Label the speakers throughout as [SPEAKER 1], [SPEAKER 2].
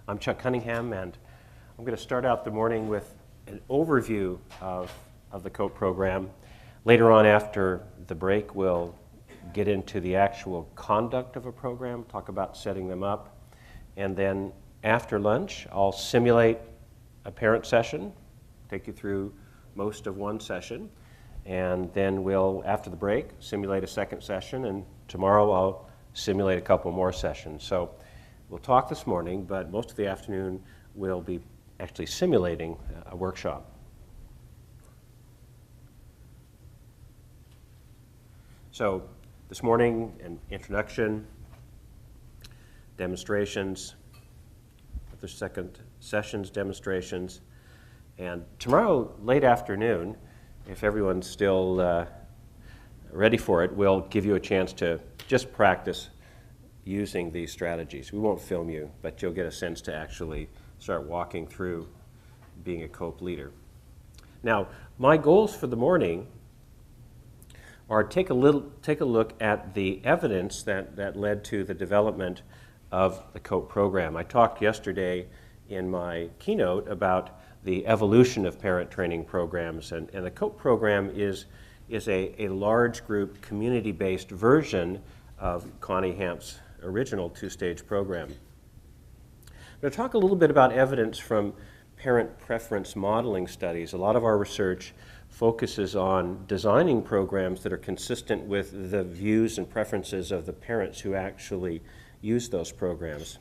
[SPEAKER 1] I'm Chuck Cunningham, and I'm going to start out the morning with an overview of the COPE program. Later on, after the break, we'll get into the actual conduct of a program, talk about setting them up, and then after lunch, I'll simulate a parent session, take you through most of one session, and then we'll, after the break, simulate a second session, and tomorrow I'll simulate a couple more sessions. So we'll talk this morning, but most of the afternoon we'll be actually simulating a workshop. So this morning, an introduction, demonstrations, the second sessions, demonstrations, and tomorrow late afternoon, if everyone's still ready for it, we'll give you a chance to just practice using these strategies. We won't film you, but you'll get a sense to actually start walking through being a COPE leader. Now, my goals for the morning are take a look at the evidence that led to the development of the COPE program. I talked yesterday in my keynote about the evolution of parent training programs, and the COPE program is a large group community-based version of Cunningham's original two-stage program. I'm going to talk a little bit about evidence from parent preference modeling studies. A lot of our research focuses on designing programs that are consistent with the views and preferences of the parents who actually use those programs.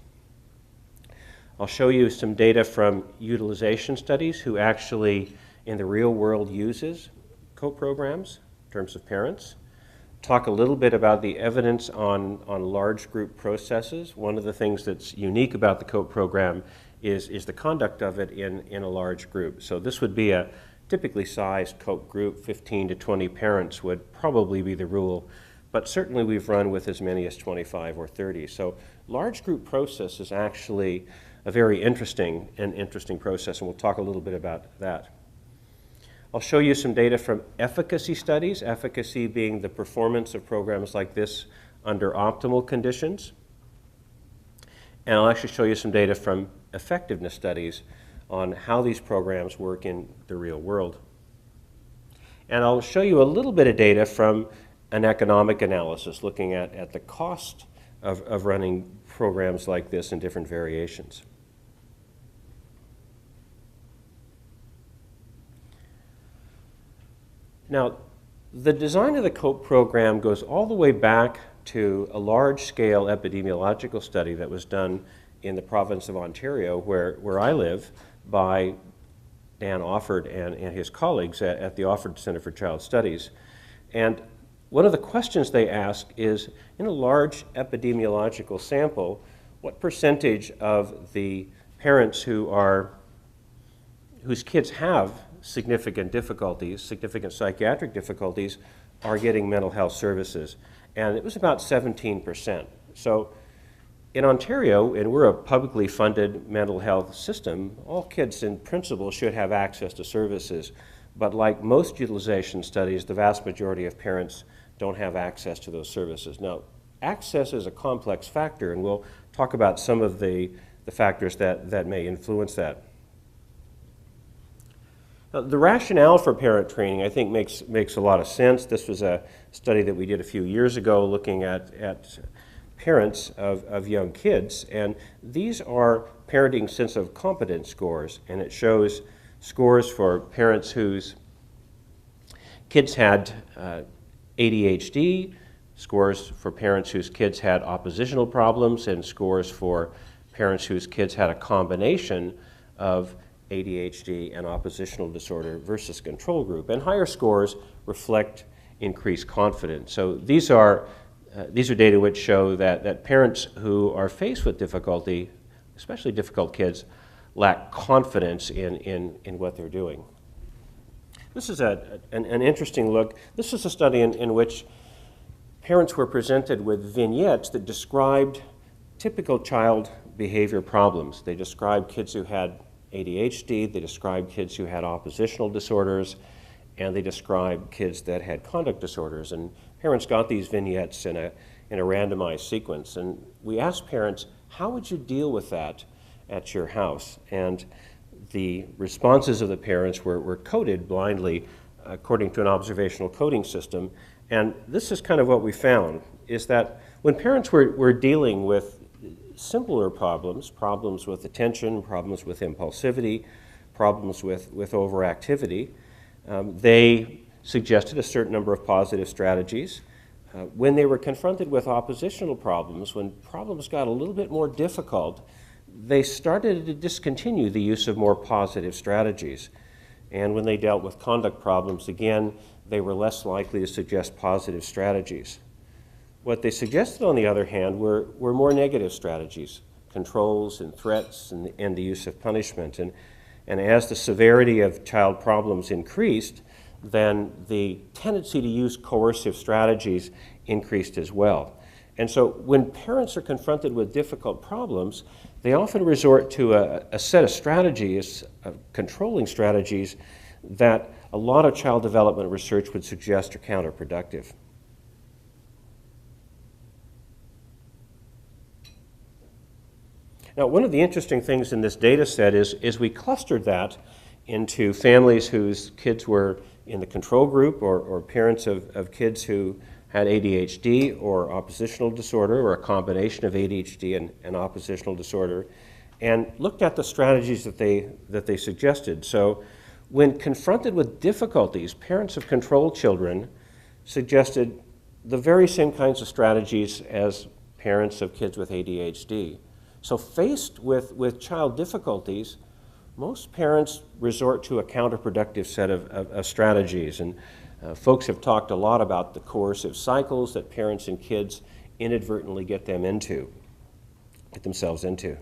[SPEAKER 1] I'll show you some data from utilization studies who actually in the real world uses COPE programs in terms of parents. Talk a little bit about the evidence on large group processes. One of the things that's unique about the COPE program is the conduct of it in a large group. So this would be a typically sized COPE group. 15 to 20 parents would probably be the rule, but certainly we've run with as many as 25 or 30. So large group process is actually a very interesting process, and we'll talk a little bit about that. I'll show you some data from efficacy studies, efficacy being the performance of programs like this under optimal conditions. And I'll actually show you some data from effectiveness studies on how these programs work in the real world. And I'll show you a little bit of data from an economic analysis looking at the cost of running programs like this in different variations. Now, the design of the COPE program goes all the way back to a large-scale epidemiological study that was done in the province of Ontario, where I live, by Dan Offord and his colleagues at the Offord Centre for Child Studies. And one of the questions they ask is, in a large epidemiological sample, what percentage of the parents whose kids have significant difficulties, significant psychiatric difficulties, are getting mental health services? And it was about 17%. So in Ontario, and we're a publicly funded mental health system, all kids in principle should have access to services. But like most utilization studies, the vast majority of parents don't have access to those services. Now, access is a complex factor, and we'll talk about some of the factors that may influence that. Now, the rationale for parent training, I think, makes a lot of sense. This was a study that we did a few years ago looking at parents of young kids, and these are parenting sense of competence scores, and it shows scores for parents whose kids had ADHD, scores for parents whose kids had oppositional problems, and scores for parents whose kids had a combination of ADHD and oppositional disorder versus control group. And higher scores reflect increased confidence. So these are data which show that parents who are faced with difficulty, especially difficult kids, lack confidence in what they're doing. This is an interesting look. This is a study in which parents were presented with vignettes that described typical child behavior problems. They described kids who had ADHD, they described kids who had oppositional disorders, and they described kids that had conduct disorders. And parents got these vignettes in a randomized sequence. And we asked parents, how would you deal with that at your house. And the responses of the parents were coded blindly according to an observational coding system. And this is kind of what we found, is that when parents were dealing with simpler problems, problems with attention, problems with impulsivity, problems with overactivity, they suggested a certain number of positive strategies. When they were confronted with oppositional problems, when problems got a little bit more difficult, they started to discontinue the use of more positive strategies. And when they dealt with conduct problems, again, they were less likely to suggest positive strategies. What they suggested, on the other hand, were more negative strategies, controls and threats and the use of punishment. And as the severity of child problems increased, then the tendency to use coercive strategies increased as well. And so when parents are confronted with difficult problems, they often resort to a set of strategies, controlling strategies, that a lot of child development research would suggest are counterproductive. Now, one of the interesting things in this data set is we clustered that into families whose kids were in the control group, or parents of kids who had ADHD or oppositional disorder, or a combination of ADHD and oppositional disorder, and looked at the strategies that they suggested. So when confronted with difficulties, parents of controlled children suggested the very same kinds of strategies as parents of kids with ADHD. So faced with child difficulties, most parents resort to a counterproductive set of strategies. And folks have talked a lot about the coercive cycles that parents and kids inadvertently get themselves into.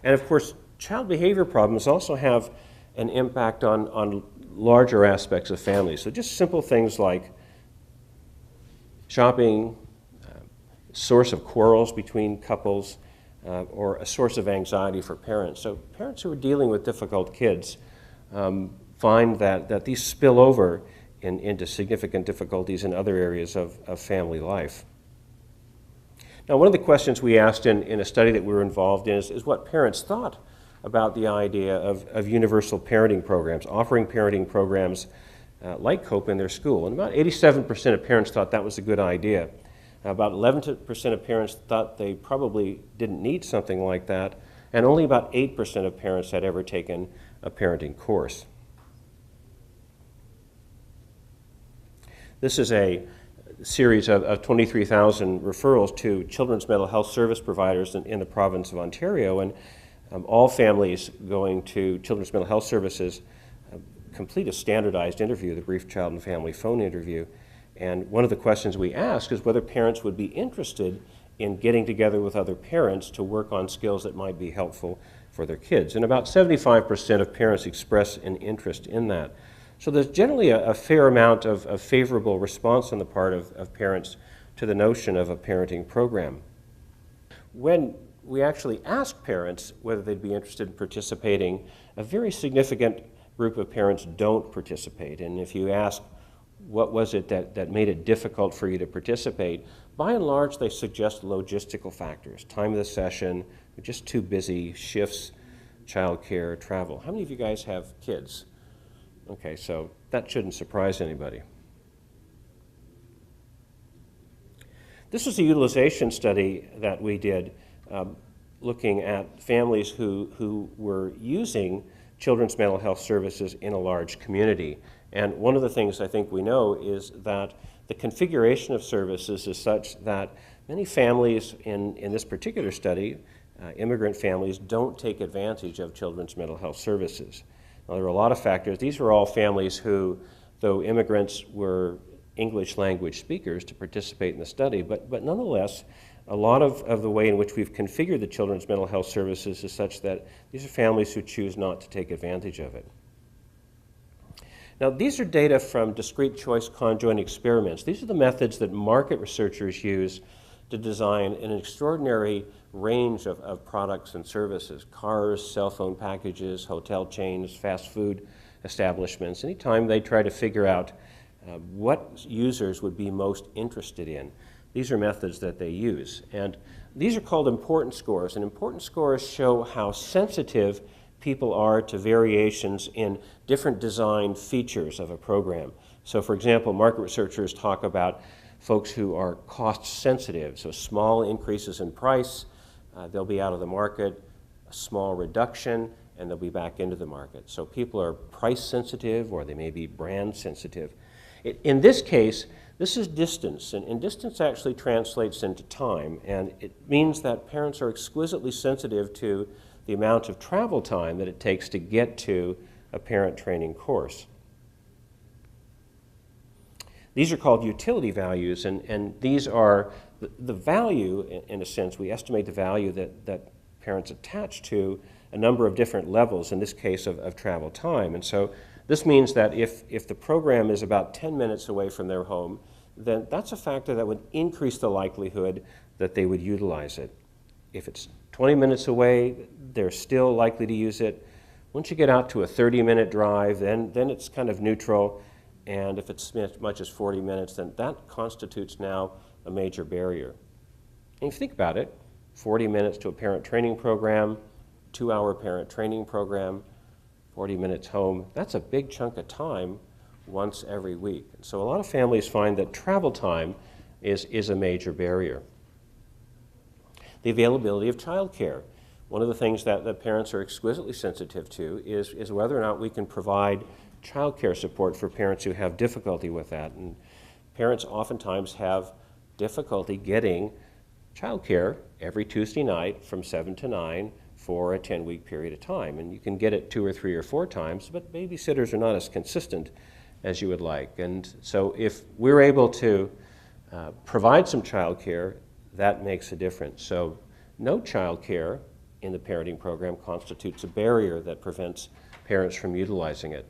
[SPEAKER 1] And of course, child behavior problems also have an impact on larger aspects of families. So just simple things like shopping, source of quarrels between couples, or a source of anxiety for parents. So parents who are dealing with difficult kids find that these spill over into significant difficulties in other areas of family life. Now, one of the questions we asked in a study that we were involved in is what parents thought about the idea of universal parenting programs, offering parenting programs like COPE in their school. And about 87% of parents thought that was a good idea. About 11% of parents thought they probably didn't need something like that, and only about 8% of parents had ever taken a parenting course. This is a series of 23,000 referrals to children's mental health service providers in the province of Ontario, and all families going to children's mental health services complete a standardized interview, the brief child and family phone interview. And one of the questions we ask is whether parents would be interested in getting together with other parents to work on skills that might be helpful for their kids. And about 75% of parents express an interest in that. So there's generally a fair amount of favorable response on the part of parents to the notion of a parenting program. When we actually ask parents whether they'd be interested in participating, a very significant group of parents don't participate. And if you ask, what was it that made it difficult for you to participate? By and large, they suggest logistical factors, time of the session, just too busy, shifts, childcare, travel. How many of you guys have kids? Okay, so that shouldn't surprise anybody. This was a utilization study that we did looking at families who were using children's mental health services in a large community. And one of the things I think we know is that the configuration of services is such that many families in this particular study, immigrant families, don't take advantage of children's mental health services. Now, there are a lot of factors. These were all families who, though immigrants, were English language speakers to participate in the study, but nonetheless, a lot of the way in which we've configured the children's mental health services is such that these are families who choose not to take advantage of it. Now, these are data from discrete choice conjoint experiments. These are the methods that market researchers use to design an extraordinary range of products and services: cars, cell phone packages, hotel chains, fast food establishments. Anytime they try to figure out what users would be most interested in, these are methods that they use. And these are called importance scores, and importance scores show how sensitive people are to variations in different design features of a program. So for example, market researchers talk about folks who are cost sensitive, so small increases in price, they'll be out of the market, a small reduction, and they'll be back into the market. So people are price sensitive, or they may be brand sensitive. In this case, this is distance, and distance actually translates into time, and it means that parents are exquisitely sensitive to the amount of travel time that it takes to get to a parent training course. These are called utility values, and these are the value, in a sense, we estimate the value that parents attach to a number of different levels, in this case of travel time. And so this means that if the program is about 10 minutes away from their home, then that's a factor that would increase the likelihood that they would utilize it. If it's 20 minutes away, they're still likely to use it. Once you get out to a 30-minute drive, then it's kind of neutral. And if it's as much as 40 minutes, then that constitutes now a major barrier. And if you think about it, 40 minutes to a parent training program, 2-hour parent training program, 40 minutes home, that's a big chunk of time once every week. And so a lot of families find that travel time is a major barrier. The availability of childcare. One of the things that parents are exquisitely sensitive to is whether or not we can provide childcare support for parents who have difficulty with that. And parents oftentimes have difficulty getting childcare every Tuesday night from 7 to 9 for a 10-week period of time. And you can get it 2 or 3 or 4 times, but babysitters are not as consistent as you would like. And so if we're able to provide some childcare, that makes a difference. So no childcare in the parenting program constitutes a barrier that prevents parents from utilizing it.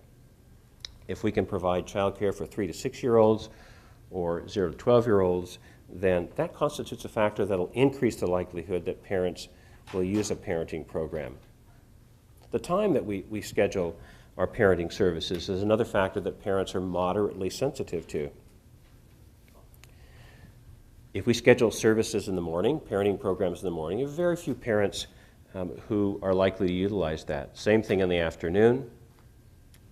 [SPEAKER 1] If we can provide childcare for 3 to 6-year-olds or 0 to 12-year-olds, then that constitutes a factor that will increase the likelihood that parents will use a parenting program. The time that we schedule our parenting services is another factor that parents are moderately sensitive to. If we schedule services in the morning, parenting programs in the morning, you have very few parents who are likely to utilize that. Same thing in the afternoon.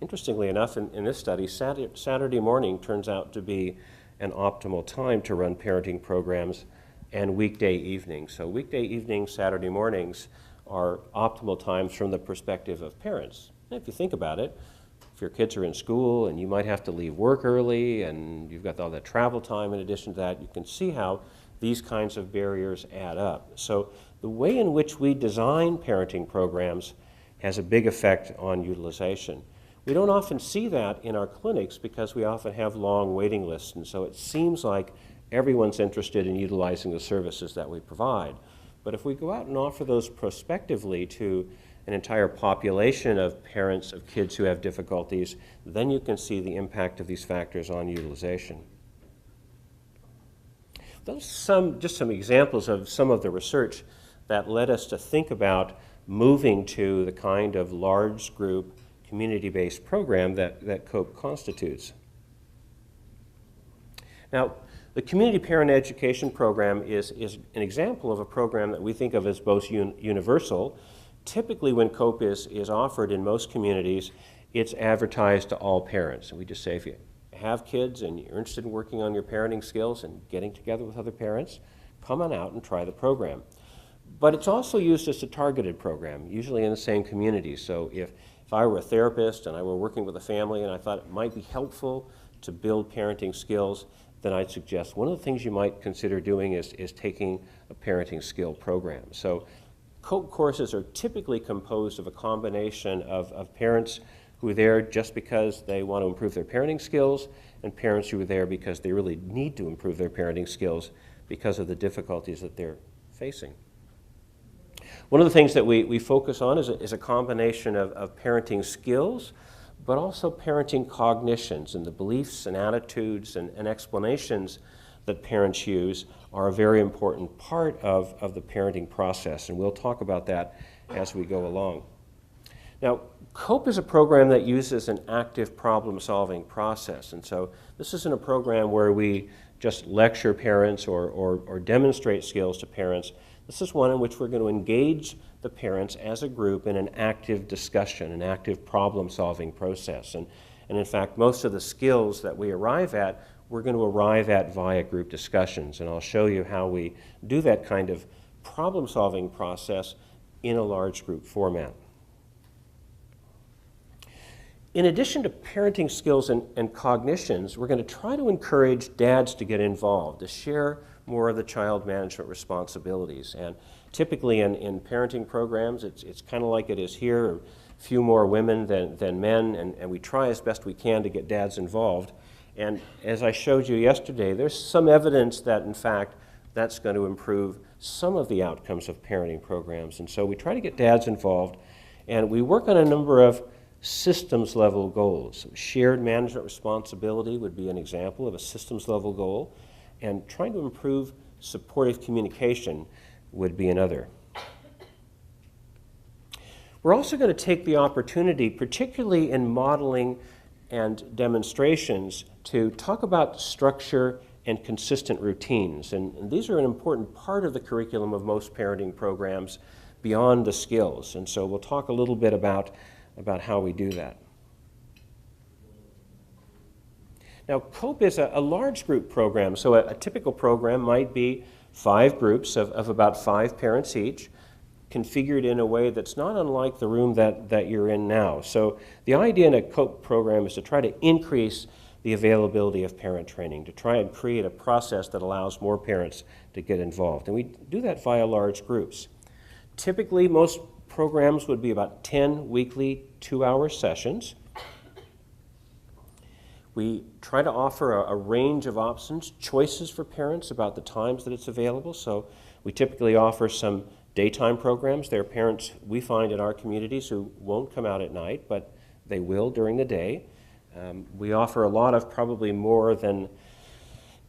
[SPEAKER 1] Interestingly enough, in this study, Saturday morning turns out to be an optimal time to run parenting programs, and weekday evenings. So weekday evenings, Saturday mornings are optimal times from the perspective of parents. And if you think about it, if your kids are in school and you might have to leave work early and you've got all that travel time in addition to that, you can see how these kinds of barriers add up. So the way in which we design parenting programs has a big effect on utilization. We don't often see that in our clinics because we often have long waiting lists, and so it seems like everyone's interested in utilizing the services that we provide. But if we go out and offer those prospectively to an entire population of parents of kids who have difficulties, then you can see the impact of these factors on utilization. Those just some examples of some of the research that led us to think about moving to the kind of large group community-based program that COPE constitutes. Now, the Community Parent Education Program is an example of a program that we think of as both universal. Typically when COPE is offered in most communities, it's advertised to all parents. And we just say if you have kids and you're interested in working on your parenting skills and getting together with other parents, come on out and try the program. But it's also used as a targeted program, usually in the same community. So if I were a therapist and I were working with a family and I thought it might be helpful to build parenting skills, then I'd suggest one of the things you might consider doing is taking a parenting skill program. So COPE courses are typically composed of a combination of parents who are there just because they want to improve their parenting skills and parents who are there because they really need to improve their parenting skills because of the difficulties that they're facing. One of the things that we focus on is a combination of parenting skills, but also parenting cognitions, and the beliefs and attitudes and explanations that parents use are a very important part of the parenting process, and we'll talk about that as we go along. Now, COPE is a program that uses an active problem-solving process, and so this isn't a program where we just lecture parents or demonstrate skills to parents. This is one in which we're going to engage the parents as a group in an active discussion, an active problem-solving process. And in fact, most of the skills that we arrive at, we're going to arrive at via group discussions. And I'll show you how we do that kind of problem-solving process in a large group format. In addition to parenting skills and cognitions, we're going to try to encourage dads to get involved, to share more of the child management responsibilities. And typically in parenting programs, it's kind of like it is here, a few more women than men, and we try as best we can to get dads involved. And as I showed you yesterday, there's some evidence that, in fact, that's going to improve some of the outcomes of parenting programs. And so we try to get dads involved, and we work on a number of systems-level goals. Shared management responsibility would be an example of a systems-level goal, and trying to improve supportive communication would be another. We're also going to take the opportunity, particularly in modeling and demonstrations, to talk about structure and consistent routines. And these are an important part of the curriculum of most parenting programs beyond the skills. And so we'll talk a little bit about how we do that. Now, COPE is a large group program, so a typical program might be 5 groups of about 5 parents each, configured in a way that's not unlike the room that you're in now. So the idea in a COPE program is to try to increase the availability of parent training, to try and create a process that allows more parents to get involved. And we do that via large groups. Typically, most programs would be about 10 weekly 2-hour sessions. We try to offer a range of options, choices for parents about the times that it's available. So we typically offer some daytime programs. There are parents we find in our communities who won't come out at night, but they will during the day. We offer a lot of, probably more than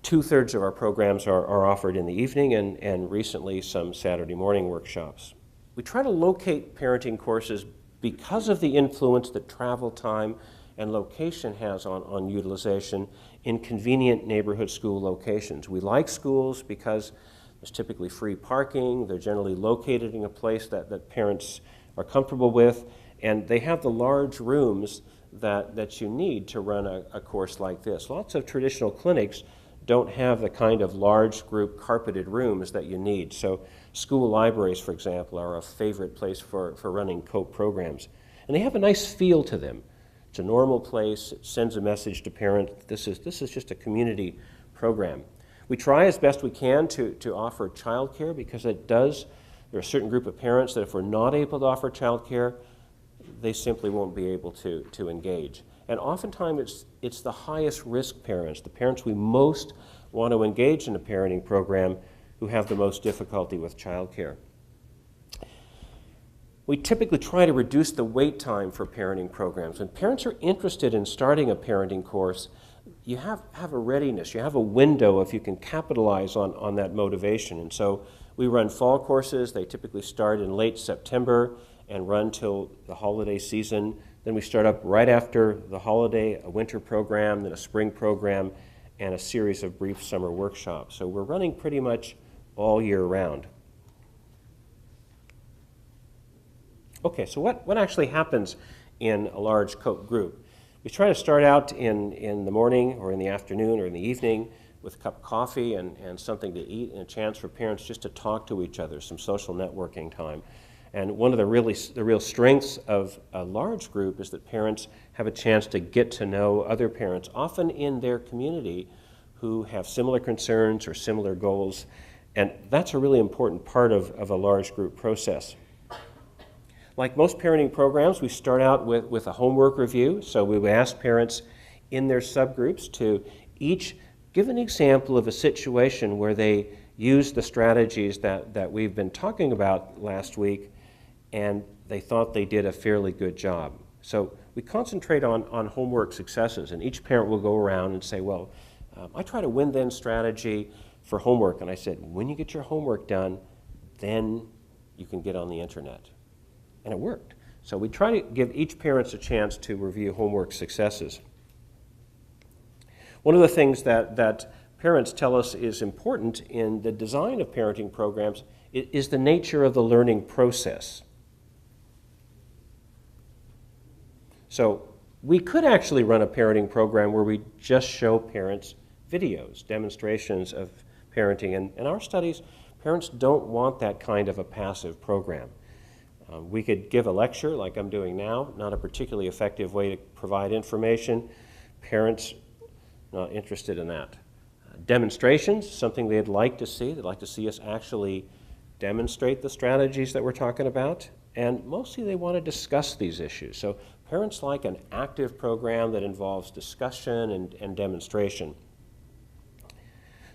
[SPEAKER 1] 2/3 of our programs are offered in the evening, and recently some Saturday morning workshops. We try to locate parenting courses because of the influence that travel time and location has on utilization in convenient neighborhood school locations. We like schools because there's typically free parking, they're generally located in a place that parents are comfortable with, and they have the large rooms that you need to run a course like this. Lots of traditional clinics don't have the kind of large group carpeted rooms that you need. So school libraries, for example, are a favorite place for running COPE programs. And they have a nice feel to them. It's a normal place, it sends a message to parents. This is just a community program. We try as best we can to offer childcare, because there are a certain group of parents that if we're not able to offer childcare, they simply won't be able to engage. And oftentimes it's the highest risk parents, the parents we most want to engage in a parenting program, who have the most difficulty with childcare. We typically try to reduce the wait time for parenting programs. When parents are interested in starting a parenting course, you have a readiness, you have a window if you can capitalize on that motivation. And so we run fall courses. They typically start in late September and run till the holiday season. Then we start up right after the holiday, a winter program, then a spring program, and a series of brief summer workshops. So we're running pretty much all year round. Okay, so what actually happens in a large COPE group? We try to start out in the morning or in the afternoon or in the evening with a cup of coffee and something to eat, and a chance for parents just to talk to each other, some social networking time. And one of the real strengths of a large group is that parents have a chance to get to know other parents, often in their community, who have similar concerns or similar goals. And that's a really important part of a large group process. Like most parenting programs, we start out with a homework review. So we would ask parents in their subgroups to each give an example of a situation where they used the strategies that we've been talking about last week, and they thought they did a fairly good job. So we concentrate on homework successes, and each parent will go around and say, well, I try to win-then strategy for homework. And I said, when you get your homework done, then you can get on the internet. And it worked. So we try to give each parent a chance to review homework successes. One of the things that parents tell us is important in the design of parenting programs is the nature of the learning process. So we could actually run a parenting program where we just show parents videos, demonstrations of parenting. And in our studies, parents don't want that kind of a passive program. We could give a lecture like I'm doing now, not a particularly effective way to provide information. Parents not interested in that. Demonstrations, something they'd like to see. They'd like to see us actually demonstrate the strategies that we're talking about. And mostly they want to discuss these issues. So parents like an active program that involves discussion and demonstration.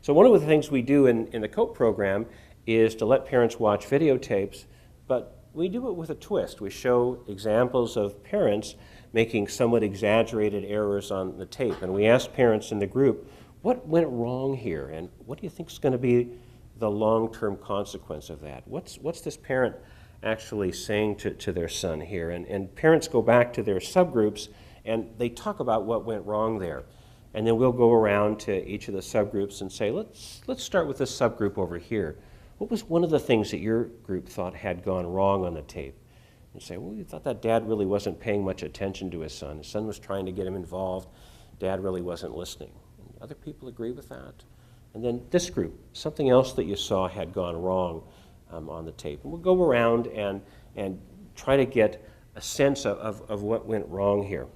[SPEAKER 1] So one of the things we do in the COPE program is to let parents watch videotapes, but we do it with a twist. We show examples of parents making somewhat exaggerated errors on the tape, and we ask parents in the group, what went wrong here, and what do you think is going to be the long-term consequence of that? What's this parent actually saying to their son here? And parents go back to their subgroups, and they talk about what went wrong there. And then we'll go around to each of the subgroups and say, let's start with this subgroup over here. What was one of the things that your group thought had gone wrong on the tape? And say, well, we thought that dad really wasn't paying much attention to his son. His son was trying to get him involved. Dad really wasn't listening. And other people agree with that. And then this group, something else that you saw had gone wrong on the tape. And we'll go around and try to get a sense of what went wrong here.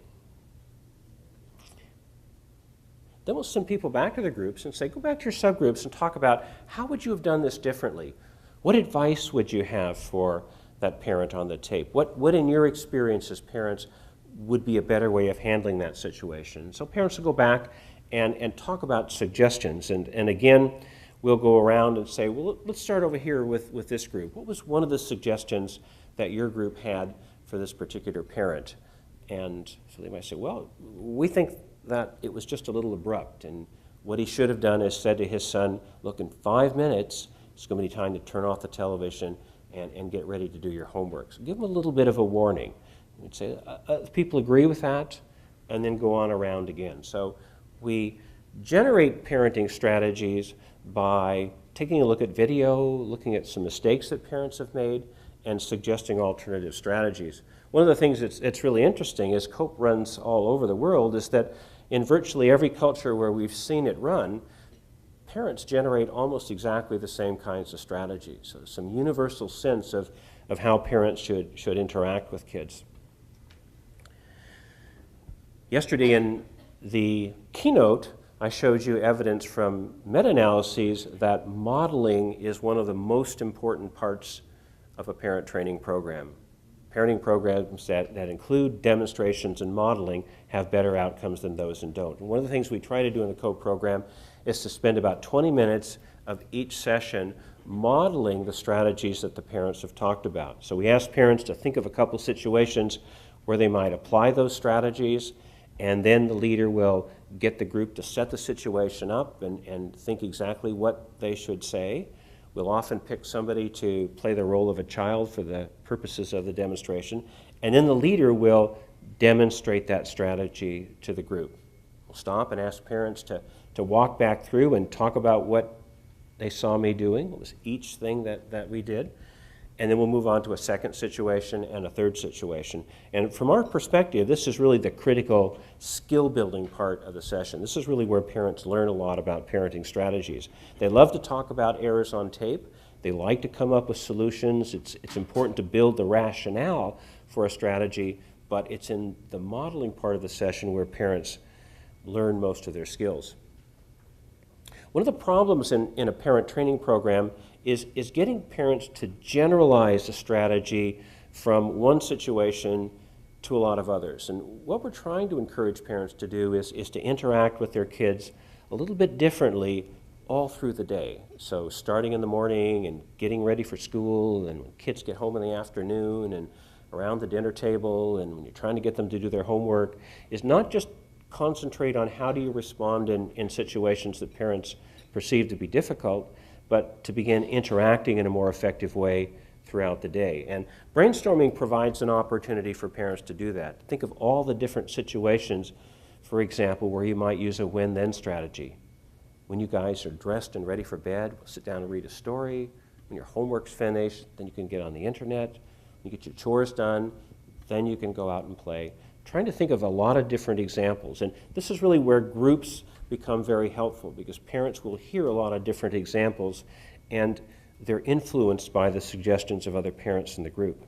[SPEAKER 1] Then we'll send people back to the groups and say, go back to your subgroups and talk about how would you have done this differently? What advice would you have for that parent on the tape? What in your experience as parents would be a better way of handling that situation? So parents will go back and talk about suggestions. And again, we'll go around and say, well, let's start over here with this group. What was one of the suggestions that your group had for this particular parent? And so they might say, well, we think that it was just a little abrupt, and what he should have done is said to his son, look, in 5 minutes, it's going to be time to turn off the television and get ready to do your homework. So give him a little bit of a warning. We'd say, people agree with that, and then go on around again. So we generate parenting strategies by taking a look at video, looking at some mistakes that parents have made, and suggesting alternative strategies. One of the things that's really interesting is COPE runs all over the world is that in virtually every culture where we've seen it run, parents generate almost exactly the same kinds of strategies. So some universal sense of how parents should interact with kids. Yesterday in the keynote, I showed you evidence from meta-analyses that modeling is one of the most important parts of a parent training program. Parenting programs that include demonstrations and modeling have better outcomes than those that don't. And one of the things we try to do in the COPE program is to spend about 20 minutes of each session modeling the strategies that the parents have talked about. So we ask parents to think of a couple situations where they might apply those strategies, and then the leader will get the group to set the situation up and think exactly what they should say. We'll often pick somebody to play the role of a child for the purposes of the demonstration, and then the leader will demonstrate that strategy to the group. We'll stop and ask parents to walk back through and talk about what they saw me doing, what was each thing that we did, and then we'll move on to a second situation and a third situation. And from our perspective, this is really the critical skill-building part of the session. This is really where parents learn a lot about parenting strategies. They love to talk about errors on tape. They like to come up with solutions. It's important to build the rationale for a strategy, but it's in the modeling part of the session where parents learn most of their skills. One of the problems in a parent training program is getting parents to generalize a strategy from one situation to a lot of others. And what we're trying to encourage parents to do is to interact with their kids a little bit differently all through the day. So starting in the morning and getting ready for school, and when kids get home in the afternoon, and around the dinner table, and when you're trying to get them to do their homework, is not just concentrate on how do you respond in situations that parents perceive to be difficult, but to begin interacting in a more effective way throughout the day. And brainstorming provides an opportunity for parents to do that. Think of all the different situations, for example, where you might use a when-then strategy. When you guys are dressed and ready for bed, we'll sit down and read a story. When your homework's finished, then you can get on the internet, you get your chores done, then you can go out and play. Trying to think of a lot of different examples. And this is really where groups become very helpful, because parents will hear a lot of different examples and they're influenced by the suggestions of other parents in the group.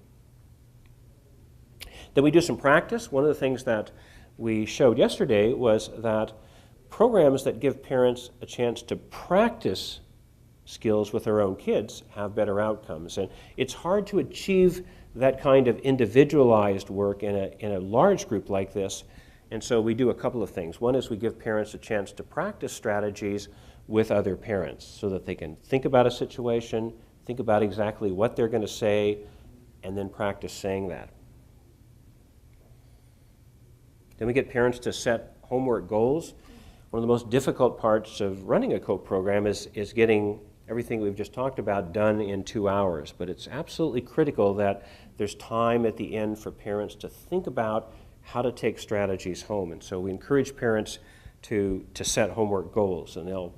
[SPEAKER 1] Then we do some practice. One of the things that we showed yesterday was that programs that give parents a chance to practice skills with their own kids have better outcomes. And it's hard to achieve that kind of individualized work in a large group like this. And so we do a couple of things. One is we give parents a chance to practice strategies with other parents so that they can think about a situation, think about exactly what they're going to say, and then practice saying that. Then we get parents to set homework goals. One of the most difficult parts of running a COPE program is getting everything we've just talked about done in 2 hours. But it's absolutely critical that there's time at the end for parents to think about how to take strategies home. And so we encourage parents to set homework goals. And they'll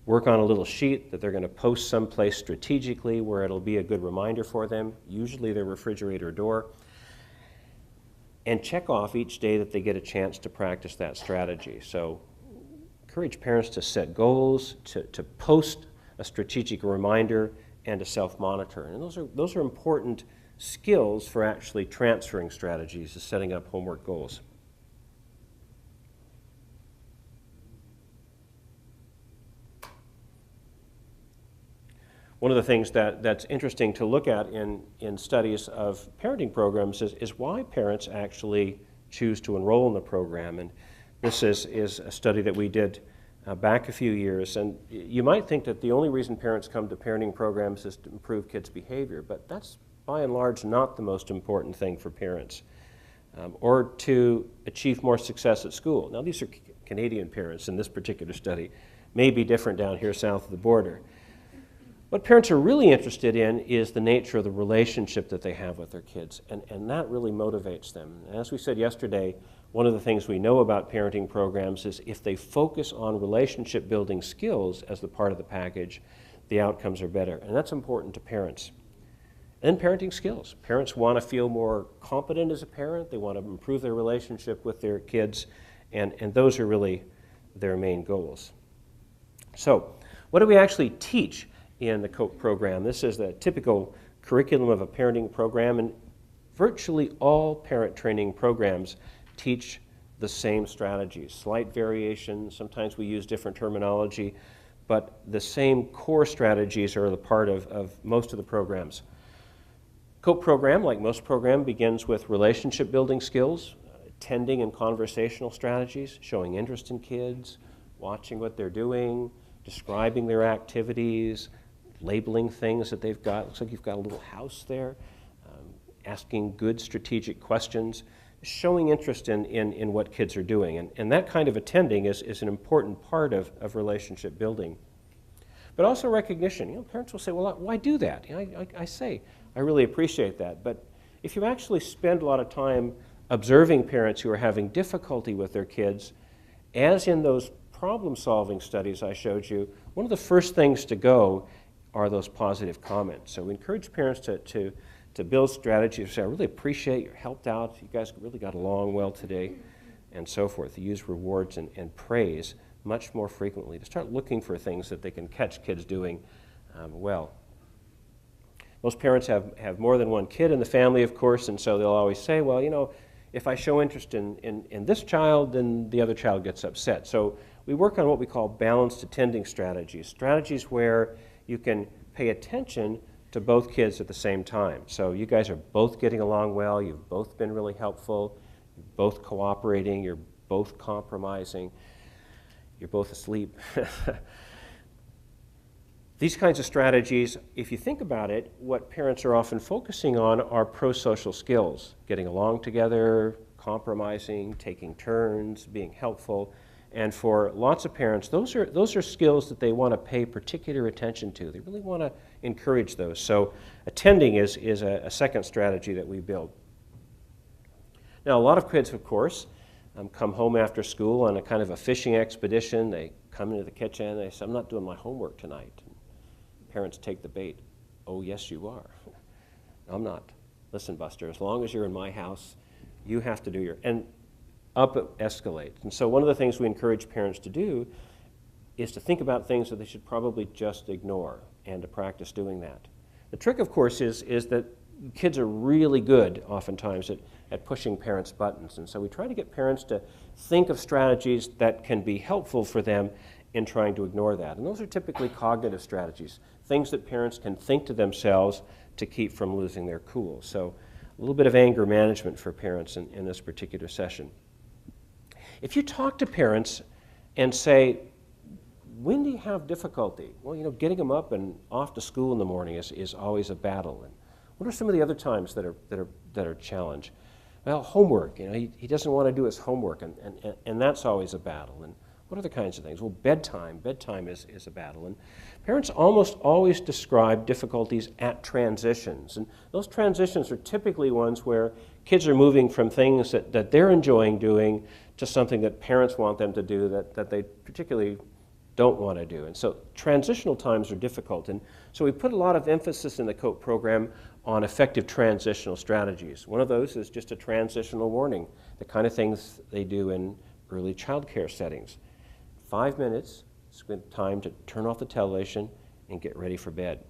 [SPEAKER 1] work on a little sheet that they're going to post someplace strategically where it'll be a good reminder for them, usually their refrigerator door, and check off each day that they get a chance to practice that strategy. So encourage parents to set goals, to post a strategic reminder, and to self-monitor. And those are important skills for actually transferring strategies, is setting up homework goals. One of the things that's interesting to look at in studies of parenting programs is why parents actually choose to enroll in the program. And this is a study that we did back a few years. And you might think that the only reason parents come to parenting programs is to improve kids' behavior, but that's by and large not the most important thing for parents, or to achieve more success at school. Now, these are Canadian parents in this particular study. May be different down here south of the border. What parents are really interested in is the nature of the relationship that they have with their kids, and that really motivates them. And as we said yesterday, one of the things we know about parenting programs is if they focus on relationship building skills as the part of the package, the outcomes are better, and that's important to parents. And parenting skills. Parents want to feel more competent as a parent, they want to improve their relationship with their kids, and those are really their main goals. So, what do we actually teach in the COPE program? This is the typical curriculum of a parenting program, and virtually all parent training programs teach the same strategies. Slight variations, sometimes we use different terminology, but the same core strategies are the part of most of the programs. COPE program, like most programs, begins with relationship building skills, attending and conversational strategies, showing interest in kids, watching what they're doing, describing their activities, labeling things that they've got. Looks like you've got a little house there. Asking good strategic questions, showing interest in what kids are doing. And that kind of attending is an important part of relationship building. But also recognition. Parents will say, well, why do that? I say, I really appreciate that. But if you actually spend a lot of time observing parents who are having difficulty with their kids, as in those problem-solving studies I showed you, one of the first things to go are those positive comments. So we encourage parents to build strategies, say, I really appreciate you helped out, you guys really got along well today, and so forth. To use rewards and praise much more frequently, to start looking for things that they can catch kids doing well. Most parents have more than one kid in the family, of course, and so they'll always say, well, if I show interest in this child, then the other child gets upset. So we work on what we call balanced attending strategies, strategies where you can pay attention to both kids at the same time. So you guys are both getting along well, you've both been really helpful, you're both cooperating, you're both compromising, you're both asleep. These kinds of strategies, if you think about it, what parents are often focusing on are pro-social skills, getting along together, compromising, taking turns, being helpful. And for lots of parents, those are skills that they want to pay particular attention to. They really want to encourage those. So attending is a second strategy that we build. Now, a lot of kids, of course, come home after school on a kind of a fishing expedition. They come into the kitchen, they say, I'm not doing my homework tonight. And parents take the bait. Oh, yes, you are. I'm not. Listen, Buster, as long as you're in my house, you have to do your, and up it escalates. And so one of the things we encourage parents to do is to think about things that they should probably just ignore and to practice doing that. The trick, of course, is that kids are really good oftentimes at pushing parents' buttons. And so we try to get parents to think of strategies that can be helpful for them in trying to ignore that. And those are typically cognitive strategies, things that parents can think to themselves to keep from losing their cool. So a little bit of anger management for parents in this particular session. If you talk to parents and say, when do you have difficulty? Well, you know, getting them up and off to school in the morning is always a battle. And what are some of the other times that are a challenge? Well, homework. You know, he doesn't want to do his homework, and that's always a battle. And what other kinds of things? Well, bedtime. Bedtime is a battle. And parents almost always describe difficulties at transitions. And those transitions are typically ones where kids are moving from things that they're enjoying doing to something that parents want them to do that they particularly don't want to do. And so transitional times are difficult. And so we put a lot of emphasis in the COPE program on effective transitional strategies. One of those is just a transitional warning, the kind of things they do in early child care settings. 5 minutes, spend time to turn off the television and get ready for bed.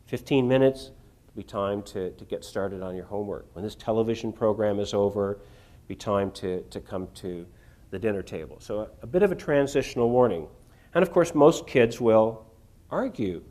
[SPEAKER 1] 15 minutes, it'll be time to get started on your homework. When this television program is over, it'll be time to come to the dinner table. So a bit of a transitional warning. And of course, most kids will argue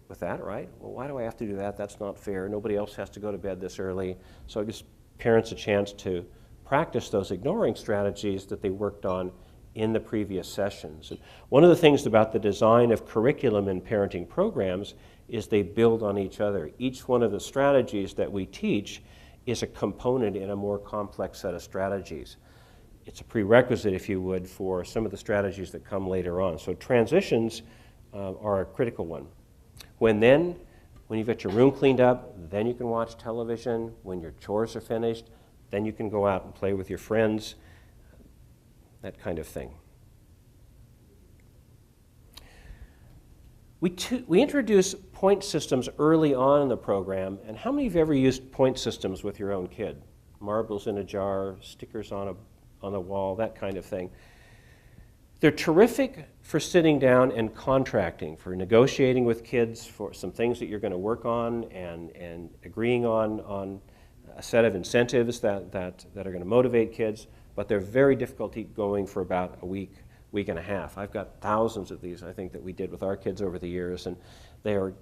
[SPEAKER 1] with that, right? Well, why do I have to do that? That's not fair. Nobody else has to go to bed this early. So it gives parents a chance to practice those ignoring strategies that they worked on in the previous sessions. And one of the things about the design of curriculum in parenting programs is they build on each other. Each one of the strategies that we teach is a component in a more complex set of strategies. It's a prerequisite, if you would, for some of the strategies that come later on. So transitions are a critical one. When you've got your room cleaned up, then you can watch television. When your chores are finished, then you can go out and play with your friends, that kind of thing. We introduce point systems early on in the program, and how many of you have ever used point systems with your own kid? Marbles in a jar, stickers on the wall, that kind of thing. They're terrific for sitting down and contracting, for negotiating with kids for some things that you're going to work on and agreeing on a set of incentives that are going to motivate kids, but they're very difficult going for about a week and a half. I've got thousands of these, I think, that we did with our kids over the years, and they are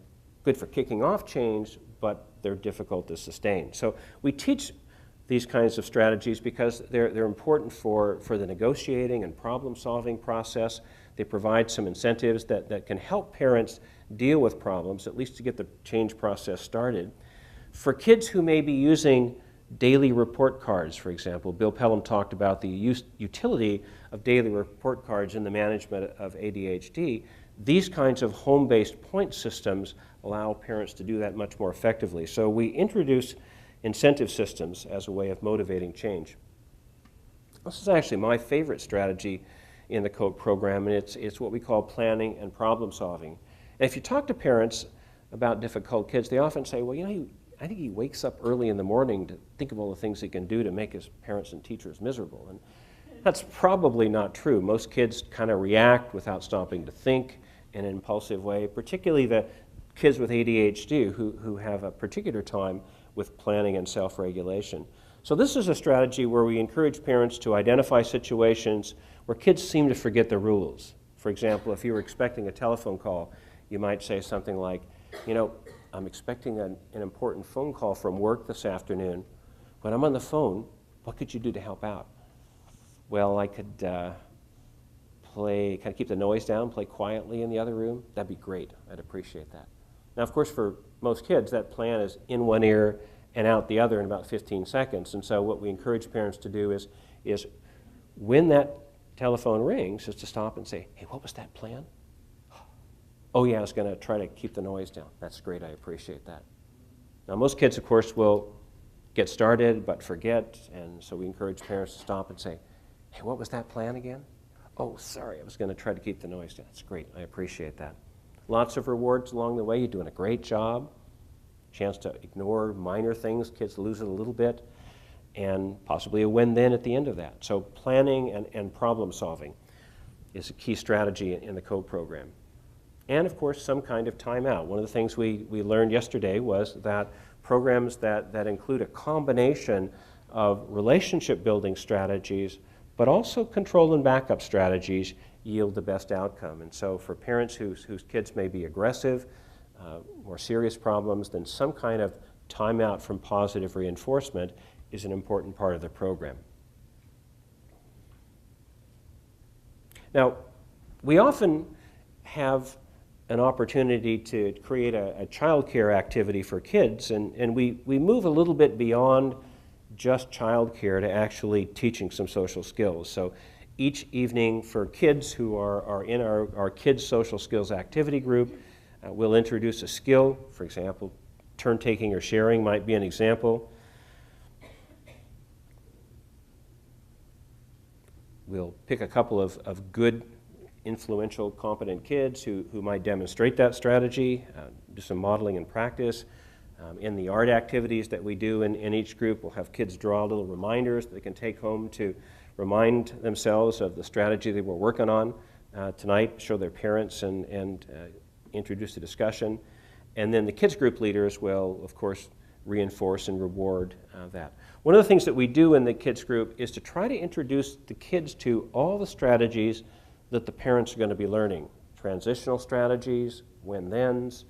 [SPEAKER 1] good for kicking off change, but they're difficult to sustain. So we teach these kinds of strategies because they're important for the negotiating and problem-solving process. They provide some incentives that can help parents deal with problems, at least to get the change process started. For kids who may be using daily report cards, for example, Bill Pelham talked about the utility of daily report cards in the management of ADHD. These kinds of home-based point systems allow parents to do that much more effectively. So we introduce incentive systems as a way of motivating change. This is actually my favorite strategy in the COPE program, and it's what we call planning and problem solving. And if you talk to parents about difficult kids, they often say, well, you know, I think he wakes up early in the morning to think of all the things he can do to make his parents and teachers miserable. And that's probably not true. Most kids kind of react without stopping to think in an impulsive way, particularly the kids with ADHD who have a particular time with planning and self-regulation. So this is a strategy where we encourage parents to identify situations where kids seem to forget the rules. For example, if you were expecting a telephone call, you might say something like, you know, I'm expecting an important phone call from work this afternoon. When I'm on the phone, what could you do to help out? Well, I could keep the noise down, play quietly in the other room. That'd be great. I'd appreciate that. Now, of course, for most kids, that plan is in one ear and out the other in about 15 seconds. And so what we encourage parents to do is when that telephone rings, is to stop and say, hey, what was that plan? Oh, yeah, I was going to try to keep the noise down. That's great. I appreciate that. Now, most kids, of course, will get started but forget, and so we encourage parents to stop and say, hey, what was that plan again? Oh, sorry, I was going to try to keep the noise down. That's great. I appreciate that. Lots of rewards along the way. You're doing a great job. chance to ignore minor things, kids lose it a little bit, and possibly a win-then at the end of that. So planning and problem solving is a key strategy in the COPE program. And of course, some kind of timeout. One of the things we learned yesterday was that programs that include a combination of relationship building strategies, but also control and backup strategies yield the best outcome. And so for parents whose kids may be aggressive, more serious problems, then some kind of timeout from positive reinforcement is an important part of the program. Now, we often have an opportunity to create a child care activity for kids, and we move a little bit beyond just child care to actually teaching some social skills. So each evening for kids who are in our kids' social skills activity group, we'll introduce a skill. For example, turn taking or sharing might be an example. We'll pick a couple of good, influential, competent kids who might demonstrate that strategy, do some modeling and practice. In the art activities that we do in each group, we'll have kids draw little reminders that they can take home to remind themselves of the strategy they were working on tonight, show their parents and introduce a discussion. And then the kids group leaders will, of course, reinforce and reward that. One of the things that we do in the kids group is to try to introduce the kids to all the strategies that the parents are going to be learning. Transitional strategies, when-thens,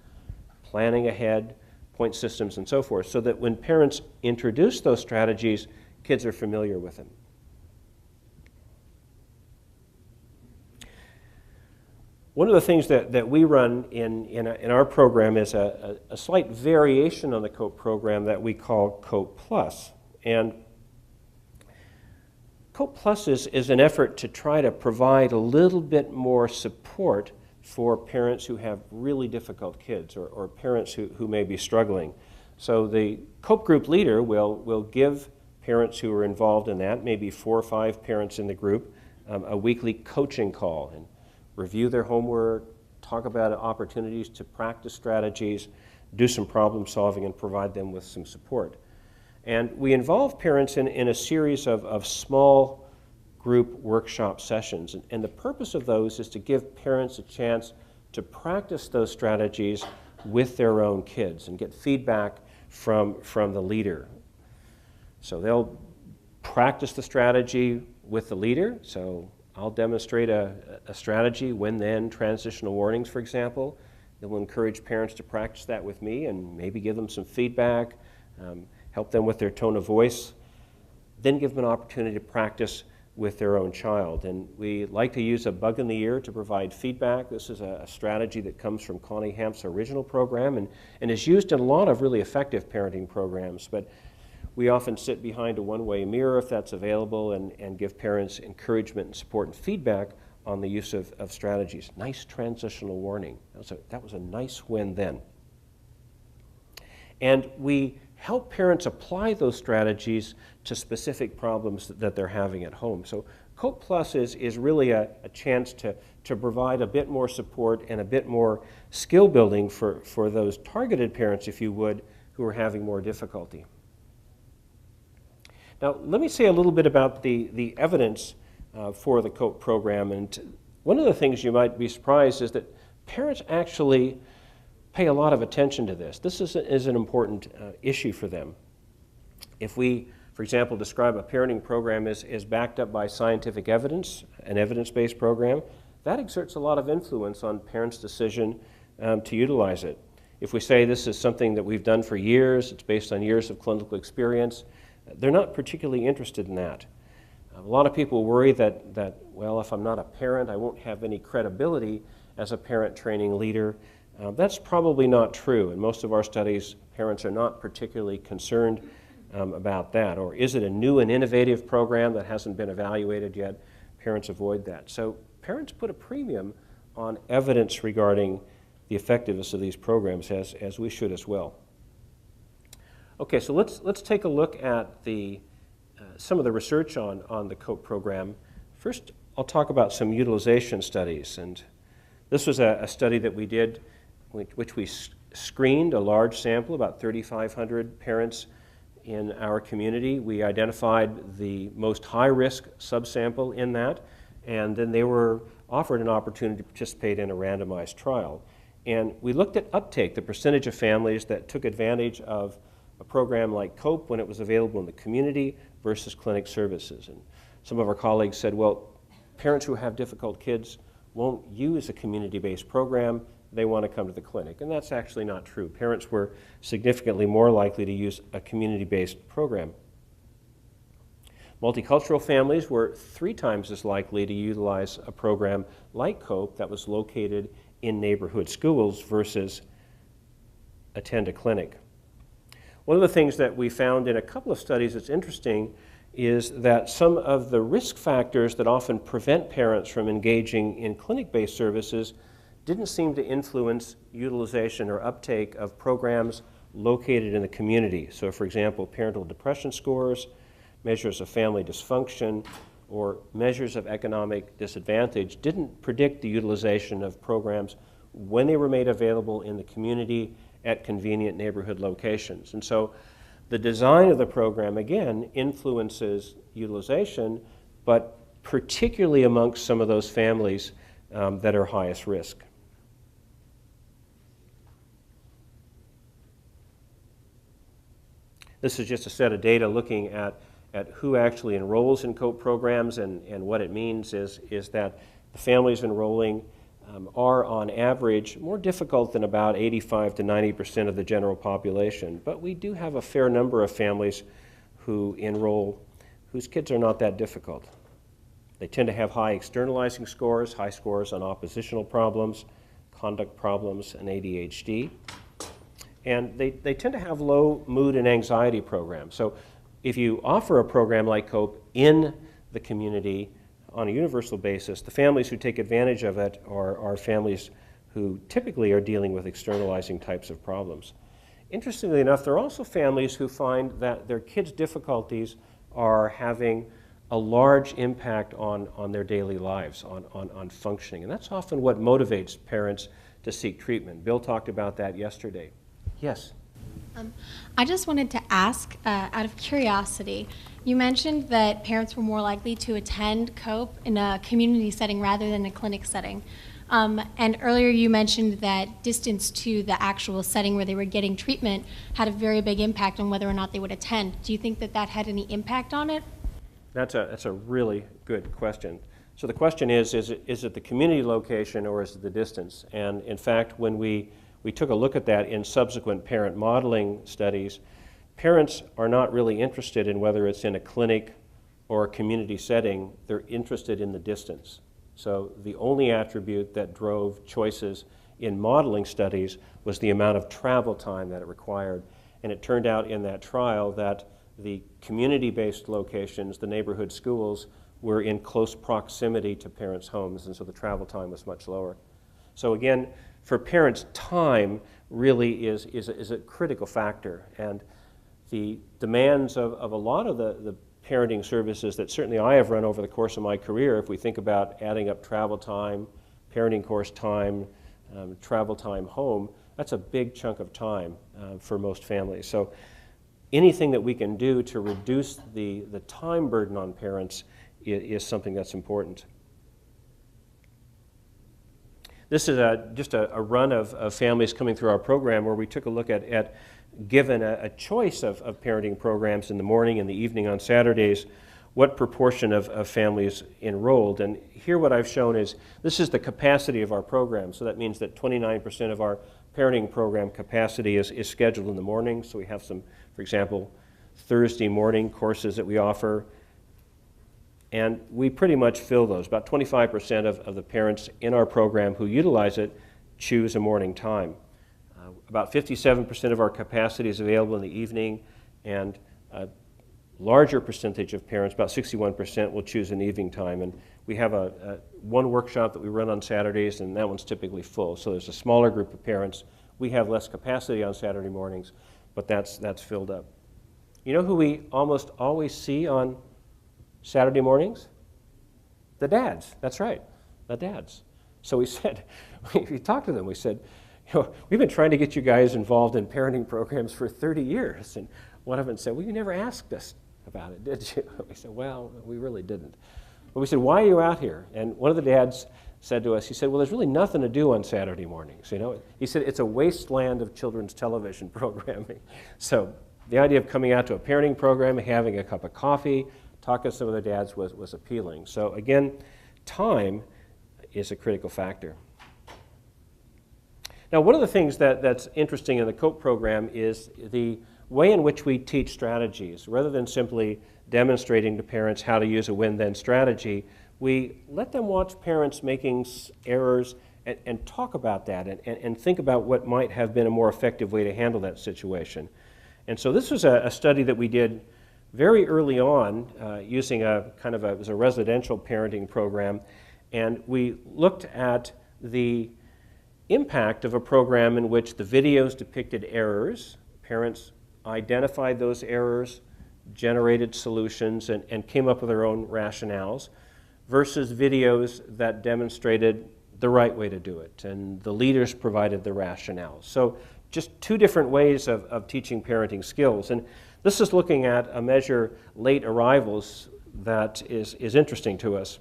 [SPEAKER 1] planning ahead, point systems, and so forth, so that when parents introduce those strategies, kids are familiar with them. One of the things that we run in our program is a slight variation on the COPE program that we call COPE Plus. And COPE Plus is an effort to try to provide a little bit more support for parents who have really difficult kids or parents who may be struggling. So the COPE group leader will give parents who are involved in that, maybe 4 or 5 parents in the group, a weekly coaching call and review their homework, talk about opportunities to practice strategies, do some problem solving, and provide them with some support. And we involve parents in a series of small group workshop sessions. And the purpose of those is to give parents a chance to practice those strategies with their own kids and get feedback from the leader. So they'll practice the strategy with the leader. So I'll demonstrate a strategy, when-then, transitional warnings, for example. Then we'll encourage parents to practice that with me and maybe give them some feedback, help them with their tone of voice, then give them an opportunity to practice with their own child. And we like to use a bug in the ear to provide feedback. This is a strategy that comes from Cunningham's original program and is used in a lot of really effective parenting programs. But we often sit behind a one-way mirror if that's available and give parents encouragement and support and feedback on the use of strategies. Nice transitional warning. That was a nice when-then. And we help parents apply those strategies to specific problems that they're having at home. So COPE Plus is really a chance to provide a bit more support and a bit more skill building for those targeted parents, if you would, who are having more difficulty. Now, let me say a little bit about the evidence for the COPE program. And one of the things you might be surprised is that parents actually pay a lot of attention to this. This is an important issue for them. If we, for example, describe a parenting program as backed up by scientific evidence, an evidence-based program, that exerts a lot of influence on parents' decision to utilize it. If we say this is something that we've done for years, it's based on years of clinical experience, they're not particularly interested in that. A lot of people worry that, well, if I'm not a parent, I won't have any credibility as a parent training leader. That's probably not true. In most of our studies, parents are not particularly concerned about that. Or is it a new and innovative program that hasn't been evaluated yet? Parents avoid that. So parents put a premium on evidence regarding the effectiveness of these programs, as we should as well. Okay, so let's take a look at some of the research on the COPE program. First, I'll talk about some utilization studies. And this was a study that we did, which we screened a large sample, about 3,500 parents in our community. We identified the most high-risk subsample in that, and then they were offered an opportunity to participate in a randomized trial. And we looked at uptake, the percentage of families that took advantage of a program like COPE when it was available in the community versus clinic services. And some of our colleagues said, well, parents who have difficult kids won't use a community-based program, they want to come to the clinic. And that's actually not true. Parents were significantly more likely to use a community-based program. Multicultural families were 3 times as likely to utilize a program like COPE that was located in neighborhood schools versus attend a clinic. One of the things that we found in a couple of studies that's interesting is that some of the risk factors that often prevent parents from engaging in clinic-based services didn't seem to influence utilization or uptake of programs located in the community. So for example, parental depression scores, measures of family dysfunction, or measures of economic disadvantage didn't predict the utilization of programs when they were made available in the community at convenient neighborhood locations. And so the design of the program, again, influences utilization, but particularly amongst some of those families that are highest risk. This is just a set of data looking at who actually enrolls in COPE programs, and what it means is that the families enrolling are on average more difficult than about 85 to 90% of the general population. But we do have a fair number of families who enroll whose kids are not that difficult. They tend to have high externalizing scores, high scores on oppositional problems, conduct problems, and ADHD. And they tend to have low mood and anxiety programs. So if you offer a program like COPE in the community on a universal basis, the families who take advantage of it are families who typically are dealing with externalizing types of problems. Interestingly enough, there are also families who find that their kids' difficulties are having a large impact on their daily lives, on functioning. And that's often what motivates parents to seek treatment. Bill talked about that yesterday. Yes?
[SPEAKER 2] I just wanted to ask, out of curiosity, you mentioned that parents were more likely to attend COPE in a community setting rather than a clinic setting. And earlier you mentioned that distance to the actual setting where they were getting treatment had a very big impact on whether or not they would attend. Do you think that that had any impact on it?
[SPEAKER 1] That's a really good question. So the question is it the community location or is it the distance? And in fact, when we took a look at that in subsequent parent modeling studies, parents are not really interested in whether it's in a clinic or a community setting. They're interested in the distance. So the only attribute that drove choices in modeling studies was the amount of travel time that it required. And it turned out in that trial that the community-based locations, the neighborhood schools, were in close proximity to parents' homes, and so the travel time was much lower. So again, for parents, time really is a critical factor. And the demands of a lot of the parenting services that certainly I have run over the course of my career, if we think about adding up travel time, parenting course time, travel time home, that's a big chunk of time for most families. So anything that we can do to reduce the time burden on parents is something that's important. This is just a run of families coming through our program where we took a look at given a choice of parenting programs in the morning and the evening on Saturdays, what proportion of families enrolled. And here what I've shown is this is the capacity of our program. So that means that 29% of our parenting program capacity is scheduled in the morning. So we have some, for example, Thursday morning courses that we offer. And we pretty much fill those. About 25% of the parents in our program who utilize it choose a morning time. About 57% of our capacity is available in the evening, and a larger percentage of parents, about 61%, will choose an evening time. And we have one workshop that we run on Saturdays, and that one's typically full. So there's a smaller group of parents. We have less capacity on Saturday mornings, but that's filled up. You know who we almost always see on Saturday mornings? The dads. That's right, the dads. So we said, we talked to them, we said, we've been trying to get you guys involved in parenting programs for 30 years. And one of them said, well, you never asked us about it, did you? We said, well, we really didn't. But we said, why are you out here? And one of the dads said to us, he said, well, there's really nothing to do on Saturday mornings. He said, it's a wasteland of children's television programming. So the idea of coming out to a parenting program, having a cup of coffee, talking to some of the dads was appealing. So again, time is a critical factor. Now, one of the things that's interesting in the COPE program is the way in which we teach strategies. Rather than simply demonstrating to parents how to use a win-then strategy, we let them watch parents making errors and talk about that and think about what might have been a more effective way to handle that situation. And so this was a study that we did very early on using it was a residential parenting program, and we looked at the impact of a program in which the videos depicted errors, parents identified those errors, generated solutions, and came up with their own rationales, versus videos that demonstrated the right way to do it, and the leaders provided the rationales. So just two different ways of teaching parenting skills. And this is looking at a measure, late arrivals, that is interesting to us.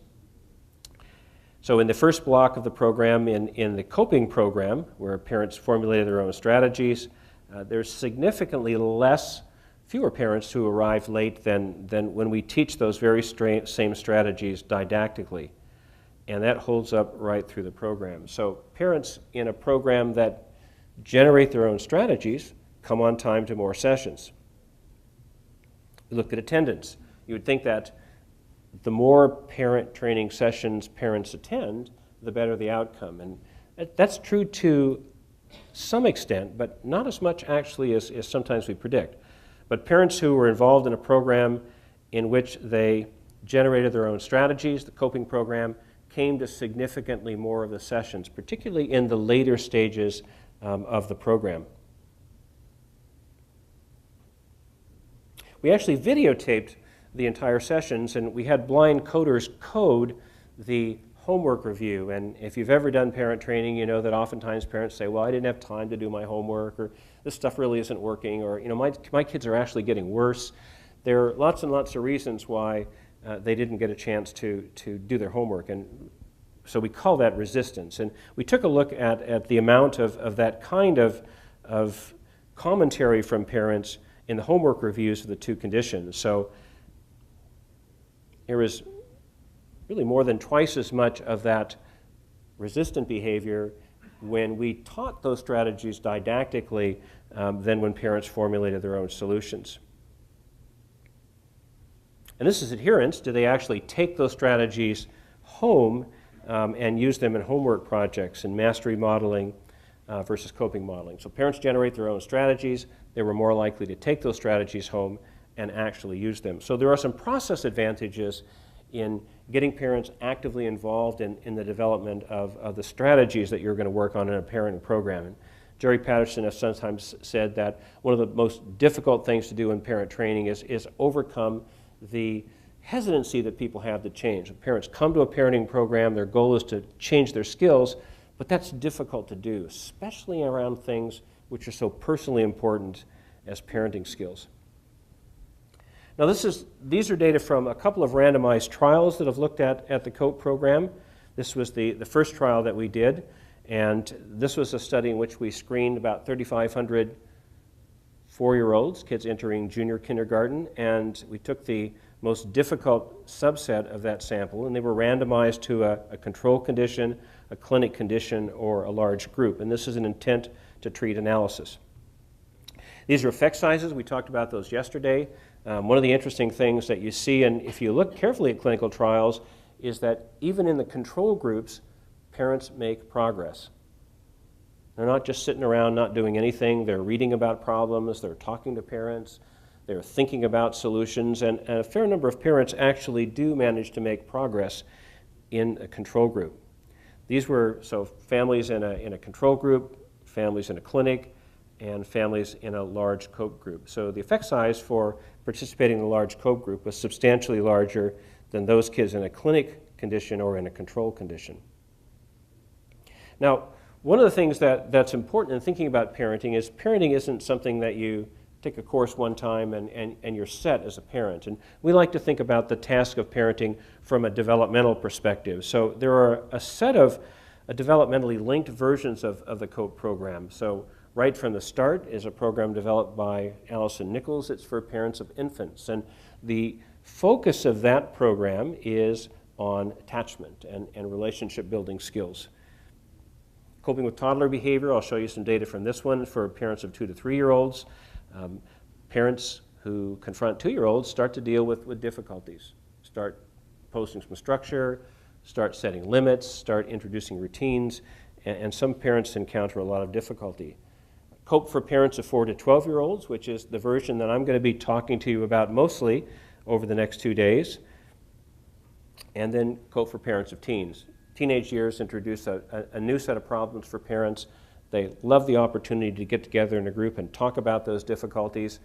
[SPEAKER 1] So in the first block of the program, in the coping program, where parents formulated their own strategies, there's significantly fewer parents who arrive late than when we teach those very same strategies didactically. And that holds up right through the program. So parents in a program that generate their own strategies come on time to more sessions. We looked at attendance. You would think that the more parent training sessions parents attend, the better the outcome. And that's true to some extent, but not as much actually as sometimes we predict. But parents who were involved in a program in which they generated their own strategies, the coping program, came to significantly more of the sessions, particularly in the later stages of the program. We actually videotaped the entire sessions, and we had blind coders code the homework review. And if you've ever done parent training, you know that oftentimes parents say, well, I didn't have time to do my homework, or this stuff really isn't working, or my kids are actually getting worse. There are lots and lots of reasons why they didn't get a chance to do their homework. And so we call that resistance. And we took a look at the amount of that kind of commentary from parents in the homework reviews of the two conditions. So there was really more than twice as much of that resistant behavior when we taught those strategies didactically than when parents formulated their own solutions. And this is adherence. Do they actually take those strategies home and use them in homework projects and mastery modeling versus coping modeling? So parents generate their own strategies. They were more likely to take those strategies home and actually use them. So there are some process advantages in getting parents actively involved in the development of the strategies that you're going to work on in a parenting program. And Jerry Patterson has sometimes said that one of the most difficult things to do in parent training is overcome the hesitancy that people have to change. When parents come to a parenting program, their goal is to change their skills, but that's difficult to do, especially around things which are so personally important as parenting skills. Now these are data from a couple of randomized trials that have looked at the COPE program. This was the first trial that we did, and this was a study in which we screened about 3,500 4-year-olds, kids entering junior kindergarten, and we took the most difficult subset of that sample, and they were randomized to a control condition, a clinic condition, or a large group. And this is an intent to treat analysis. These are effect sizes. We talked about those yesterday. One of the interesting things that you see, and if you look carefully at clinical trials, is that even in the control groups, parents make progress. They're not just sitting around not doing anything. They're reading about problems. They're talking to parents. They're thinking about solutions. And a fair number of parents actually do manage to make progress in a control group. These were families in a control group, families in a clinic, and families in a large COPE group. So the effect size for participating in a large COPE group was substantially larger than those kids in a clinic condition or in a control condition. Now, one of the things that's important in thinking about parenting isn't something that you take a course one time and you're set as a parent. And we like to think about the task of parenting from a developmental perspective. So there are a set of developmentally linked versions of the COPE program. So Right from the Start is a program developed by Allison Nichols. It's for parents of infants. And the focus of that program is on attachment and relationship building skills. Coping with Toddler Behavior, I'll show you some data from this one for parents of 2 to 3-year-olds. Parents who confront 2-year-olds start to deal with difficulties, start posting some structure, start setting limits, start introducing routines, and some parents encounter a lot of difficulty. Cope for parents of 4 to 12-year-olds, which is the version that I'm going to be talking to you about mostly over the next 2 days. And then Cope for parents of teens. Teenage years introduce a new set of problems for parents. They love the opportunity to get together in a group and talk about those difficulties.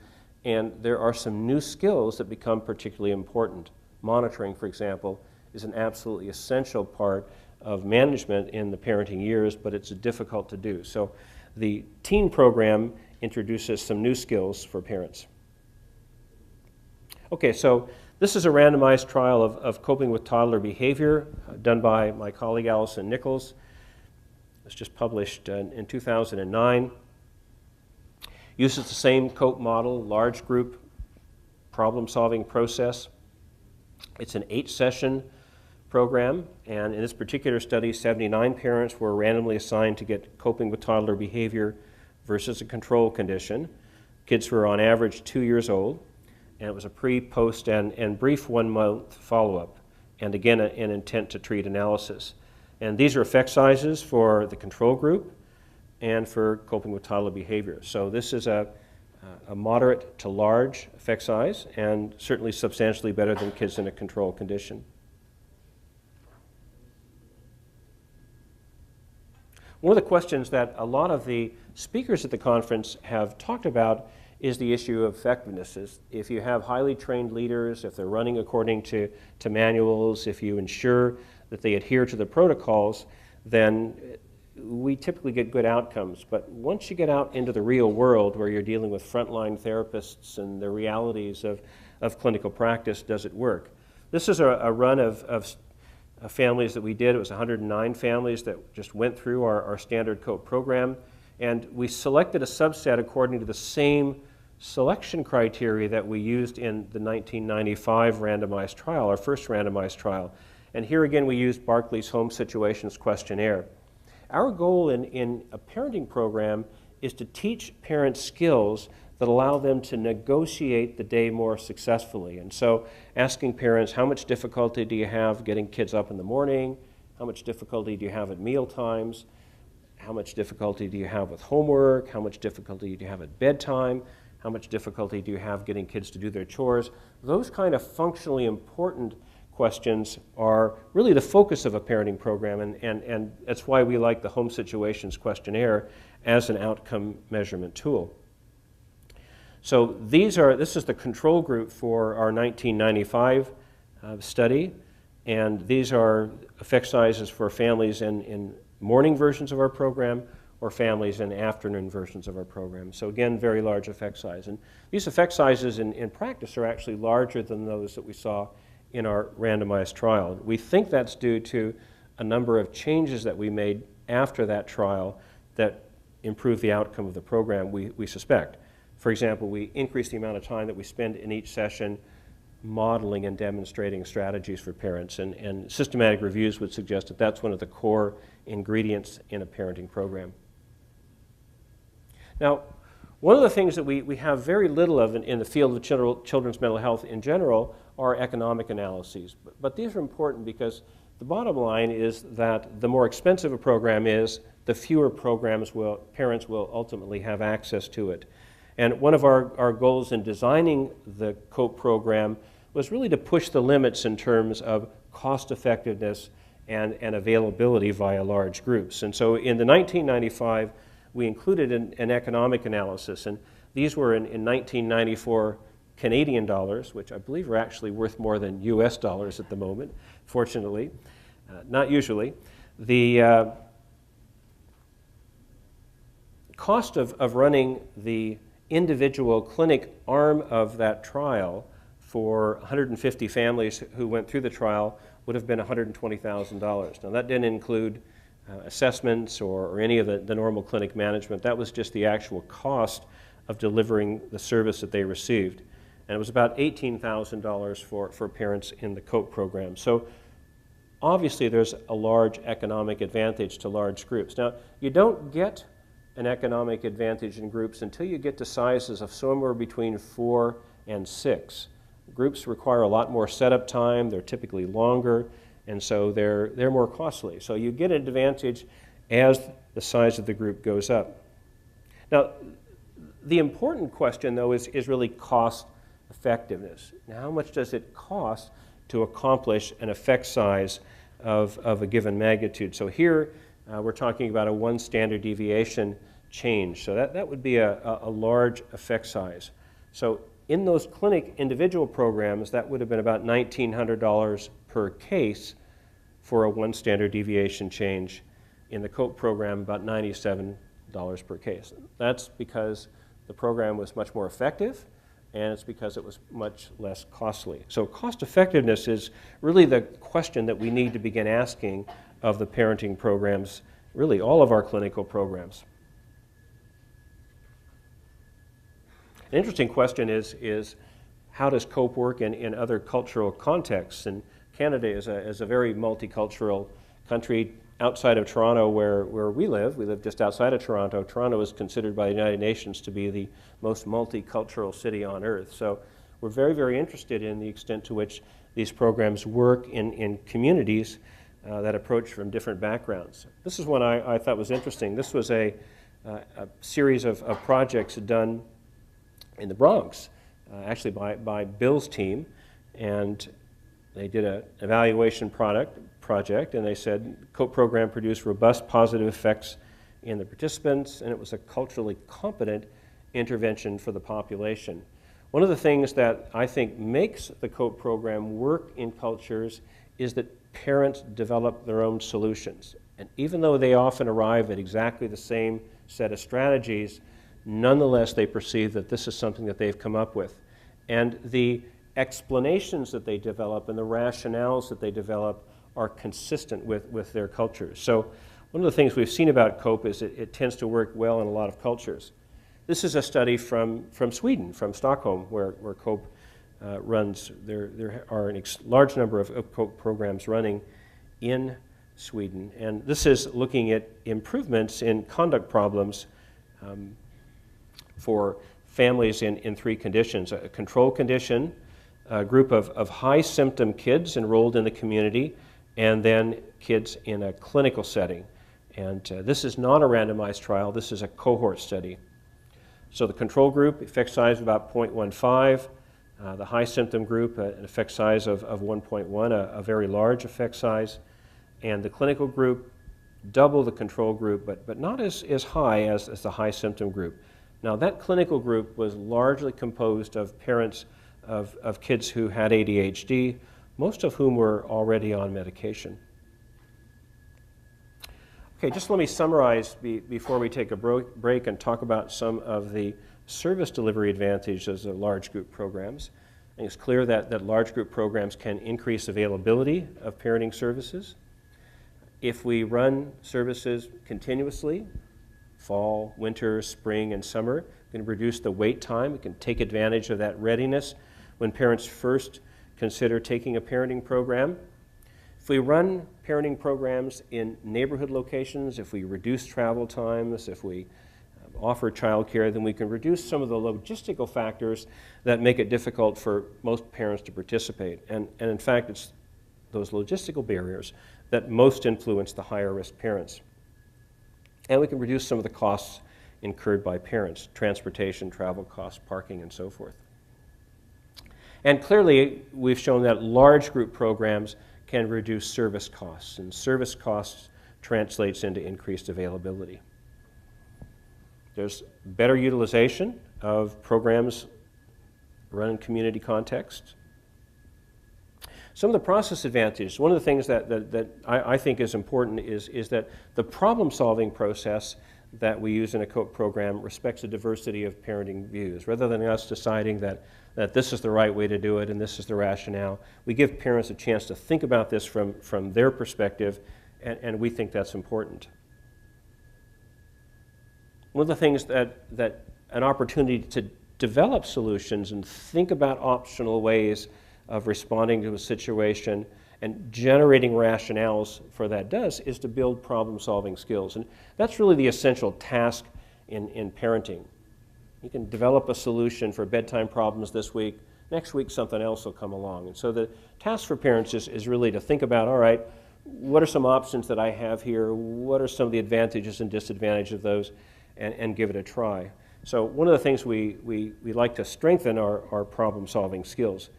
[SPEAKER 1] And there are some new skills that become particularly important. Monitoring, for example, is an absolutely essential part of management in the parenting years, but it's difficult to do. So the teen program introduces some new skills for parents. Okay, so this is a randomized trial of coping with toddler behavior done by my colleague Allison Nichols. It was just published in 2009. Uses the same COPE model, large group problem-solving process. It's an 8-session program, and in this particular study, 79 parents were randomly assigned to get coping with toddler behavior versus a control condition. Kids were on average 2 years old, and it was a pre, post, and brief 1-month follow-up, and again, an intent to treat analysis. And these are effect sizes for the control group and for coping with toddler behavior. So this is a moderate to large effect size, and certainly substantially better than kids in a control condition. One of the questions that a lot of the speakers at the conference have talked about is the issue of effectiveness. If you have highly trained leaders, if they're running according to manuals, if you ensure that they adhere to the protocols, then we typically get good outcomes. But once you get out into the real world where you're dealing with frontline therapists and the realities of clinical practice, does it work? This is a run of families that we did. It was 109 families that just went through our standard COPE program. And we selected a subset according to the same selection criteria that we used in the 1995 randomized trial, our first randomized trial. And here again, we used Barclay's Home Situations Questionnaire. Our goal in a parenting program is to teach parents skills that allow them to negotiate the day more successfully. And so asking parents, how much difficulty do you have getting kids up in the morning? How much difficulty do you have at meal times? How much difficulty do you have with homework? How much difficulty do you have at bedtime? How much difficulty do you have getting kids to do their chores? Those kind of functionally important questions are really the focus of a parenting program, and that's why we like the Home Situations Questionnaire as an outcome measurement tool. So this is the control group for our 1995 study, and these are effect sizes for families in morning versions of our program or families in afternoon versions of our program. So again, very large effect size. And these effect sizes in practice are actually larger than those that we saw in our randomized trial. We think that's due to a number of changes that we made after that trial that improve the outcome of the program, we suspect. For example, we increased the amount of time that we spend in each session modeling and demonstrating strategies for parents, and systematic reviews would suggest that that's one of the core ingredients in a parenting program. Now, one of the things that we have very little of in the field of children's mental health in general are economic analyses. But these are important because the bottom line is that the more expensive a program is, the fewer programs parents will ultimately have access to it. And one of our goals in designing the COPE program was really to push the limits in terms of cost effectiveness and availability via large groups. And so in the 1995, we included an economic analysis, and these were in 1994 Canadian dollars, which I believe are actually worth more than US dollars at the moment, fortunately, not usually. cost of running the individual clinic arm of that trial for 150 families who went through the trial would have been $120,000. Now that didn't include assessments or any of the normal clinic management. That was just the actual cost of delivering the service that they received. And it was about $18,000 for parents in the COPE program. So obviously there's a large economic advantage to large groups. Now, you don't get an economic advantage in groups until you get to sizes of somewhere between 4 and 6. Groups require a lot more setup time, they're typically longer, and so they're more costly. So you get an advantage as the size of the group goes up. Now, the important question, though, is really cost effectiveness. Now, how much does it cost to accomplish an effect size of a given magnitude? So here, we're talking about a 1 standard deviation change. So that would be a large effect size. So in those clinic individual programs, that would have been about $1,900 per case for a 1 standard deviation change. In the COPE program, about $97 per case. That's because the program was much more effective, and it's because it was much less costly. So cost effectiveness is really the question that we need to begin asking of the parenting programs, really all of our clinical programs. An interesting question is how does COPE work in other cultural contexts? And Canada is a very multicultural country. Outside of Toronto, where we live just outside of Toronto. Toronto is considered by the United Nations to be the most multicultural city on earth. So we're very, very interested in the extent to which these programs work in communities that approach from different backgrounds. This is one I thought was interesting. This was a series of projects done in the Bronx, actually by Bill's team, and they did an evaluation project, and they said COPE program produced robust positive effects in the participants, and it was a culturally competent intervention for the population. One of the things that I think makes the COPE program work in cultures is that parents develop their own solutions. And even though they often arrive at exactly the same set of strategies, nonetheless they perceive that this is something that they've come up with. And the explanations that they develop and the rationales that they develop are consistent with their cultures. So one of the things we've seen about COPE is it tends to work well in a lot of cultures. This is a study from Sweden, from Stockholm, where COPE runs. There are a large number of COPE programs running in Sweden. And this is looking at improvements in conduct problems for families in 3 conditions. A control condition, a group of high symptom kids enrolled in the community, and then kids in a clinical setting. And this is not a randomized trial, this is a cohort study. So the control group, effect size of about 0.15, the high symptom group, an effect size of 1.1, a very large effect size, and the clinical group, double the control group, but not as high as the high symptom group. Now that clinical group was largely composed of parents of kids who had ADHD, most of whom were already on medication. Okay, just let me summarize before we take a break and talk about some of the service delivery advantages of large group programs. I think it's clear that large group programs can increase availability of parenting services. If we run services continuously, fall, winter, spring, and summer, we can reduce the wait time. We can take advantage of that readiness when parents first consider taking a parenting program. If we run parenting programs in neighborhood locations, if we reduce travel times, if we offer childcare, then we can reduce some of the logistical factors that make it difficult for most parents to participate. And in fact, it's those logistical barriers that most influence the higher risk parents. And we can reduce some of the costs incurred by parents, transportation, travel costs, parking, and so forth. And clearly, we've shown that large group programs can reduce service costs, and service costs translates into increased availability. There's better utilization of programs run in community contexts. Some of the process advantages, one of the things that I think is important is that the problem-solving process that we use in a COPE program respects the diversity of parenting views. Rather than us deciding that this is the right way to do it and this is the rationale, we give parents a chance to think about this from their perspective, and we think that's important. One of the things that an opportunity to develop solutions and think about optional ways of responding to a situation and generating rationales for that does is to build problem-solving skills. And that's really the essential task in parenting. You can develop a solution for bedtime problems this week. Next week, something else will come along. And so the task for parents is really to think about, all right, what are some options that I have here? What are some of the advantages and disadvantages of those? And give it a try. So one of the things we like to strengthen are problem-solving skills.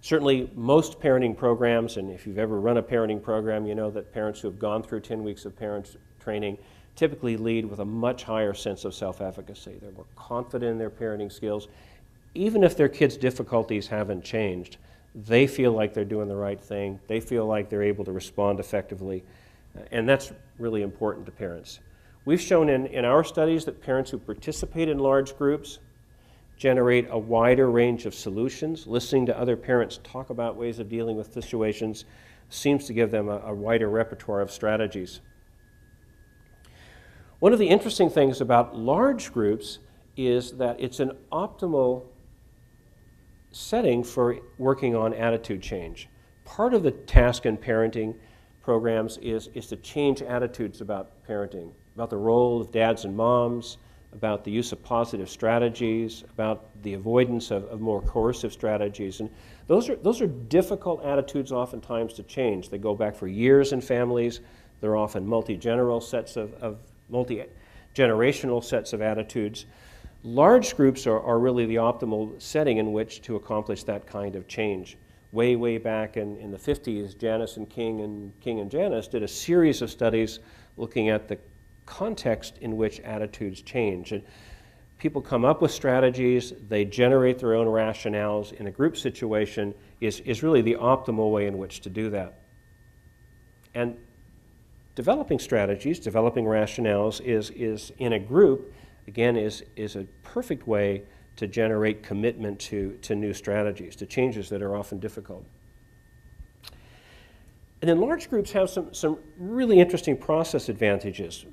[SPEAKER 1] Certainly, most parenting programs, and if you've ever run a parenting program, you know that parents who have gone through 10 weeks of parent training typically lead with a much higher sense of self-efficacy. They're more confident in their parenting skills. Even if their kids' difficulties haven't changed, they feel like they're doing the right thing. They feel like they're able to respond effectively. And that's really important to parents. We've shown in our studies that parents who participate in large groups generate a wider range of solutions. Listening to other parents talk about ways of dealing with situations seems to give them a wider repertoire of strategies. One of the interesting things about large groups is that it's an optimal setting for working on attitude change. Part of the task in parenting programs is to change attitudes about parenting, about the role of dads and moms, about the use of positive strategies, about the avoidance of more coercive strategies. And those are difficult attitudes oftentimes to change. They go back for years in families. They're often multi-generational sets of attitudes. Large groups are really the optimal setting in which to accomplish that kind of change. Way back in the 50s, Janice and King and Janice did a series of studies looking at the context in which attitudes change. And people come up with strategies, they generate their own rationales in a group situation is really the optimal way in which to do that. And developing strategies, developing rationales is in a group, again, is a perfect way to generate commitment to new strategies, to changes that are often difficult. And then large groups have some really interesting process advantages.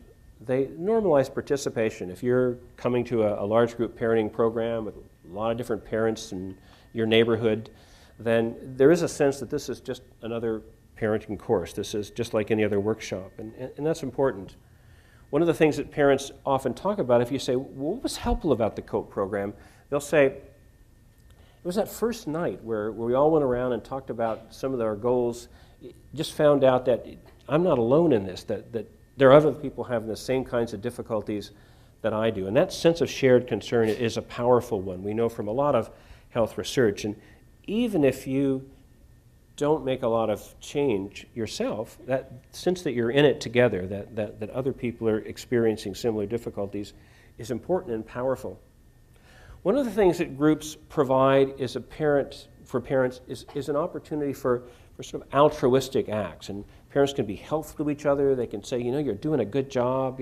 [SPEAKER 1] They normalize participation. If you're coming to a large group parenting program with a lot of different parents in your neighborhood, then there is a sense that this is just another parenting course. This is just like any other workshop, and that's important. One of the things that parents often talk about, if you say, well, what was helpful about the COPE program? They'll say, it was that first night where we all went around and talked about some of our goals, just found out that I'm not alone in this, that there are other people having the same kinds of difficulties that I do. And that sense of shared concern is a powerful one. We know from a lot of health research. And even if you don't make a lot of change yourself, that sense that you're in it together, that other people are experiencing similar difficulties is important and powerful. One of the things that groups provide for parents is an opportunity for sort of altruistic acts. And parents can be helpful to each other. They can say, you're doing a good job,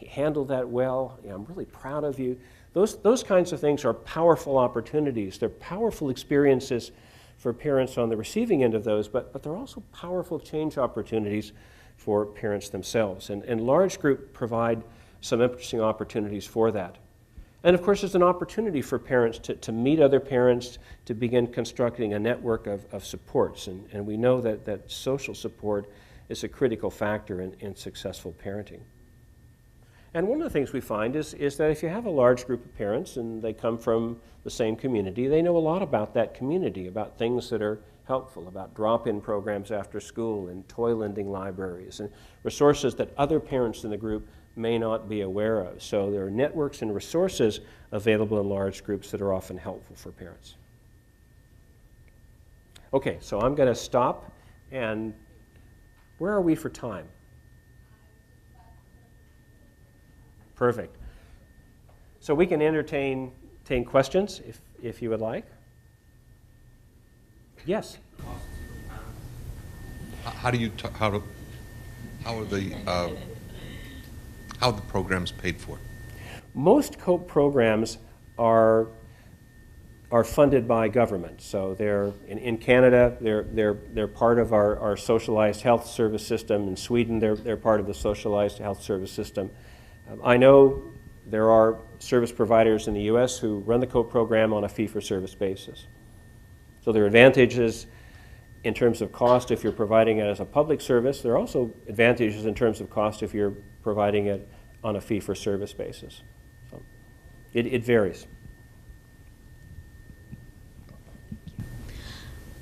[SPEAKER 1] handle that well. I'm really proud of you. Those kinds of things are powerful opportunities. They're powerful experiences for parents on the receiving end of those, but they're also powerful change opportunities for parents themselves. And large group provide some interesting opportunities for that. And of course, it's an opportunity for parents to meet other parents, to begin constructing a network of supports. And we know that social support is a critical factor in successful parenting. And one of the things we find is that if you have a large group of parents and they come from the same community, they know a lot about that community, about things that are helpful, about drop-in programs after school and toy lending libraries and resources that other parents in the group may not be aware of. So there are networks and resources available in large groups that are often helpful for parents. Okay, so I'm going to stop, and where are we for time? Perfect. So we can entertain questions if you would like. Yes.
[SPEAKER 3] How are the How the program's paid for?
[SPEAKER 1] Most COPE programs are funded by government. So they're in Canada, they're part of our socialized health service system. In Sweden, they're part of the socialized health service system. I know there are service providers in the U.S. who run the COPE program on a fee-for-service basis. So there are advantages in terms of cost if you're providing it as a public service. There are also advantages in terms of cost if you're providing it on a fee-for-service basis. So it varies.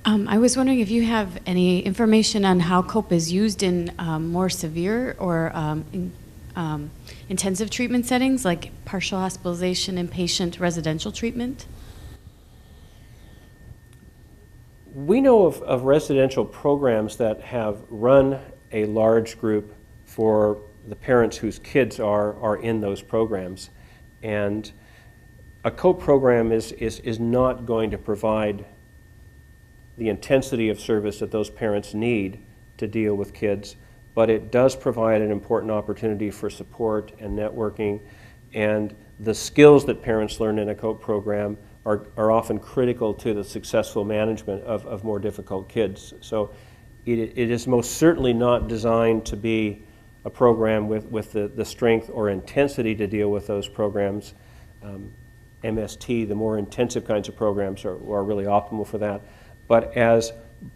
[SPEAKER 4] I was wondering if you have any information on how COPE is used in more severe or intensive treatment settings, like partial hospitalization, inpatient residential treatment?
[SPEAKER 1] We know of residential programs that have run a large group for the parents whose kids are in those programs. And a COPE program is not going to provide the intensity of service that those parents need to deal with kids, but it does provide an important opportunity for support and networking, and the skills that parents learn in a COPE program are often critical to the successful management of more difficult kids. So it is most certainly not designed to be a program with the strength or intensity to deal with those programs. MST, the more intensive kinds of programs are really optimal for that. But as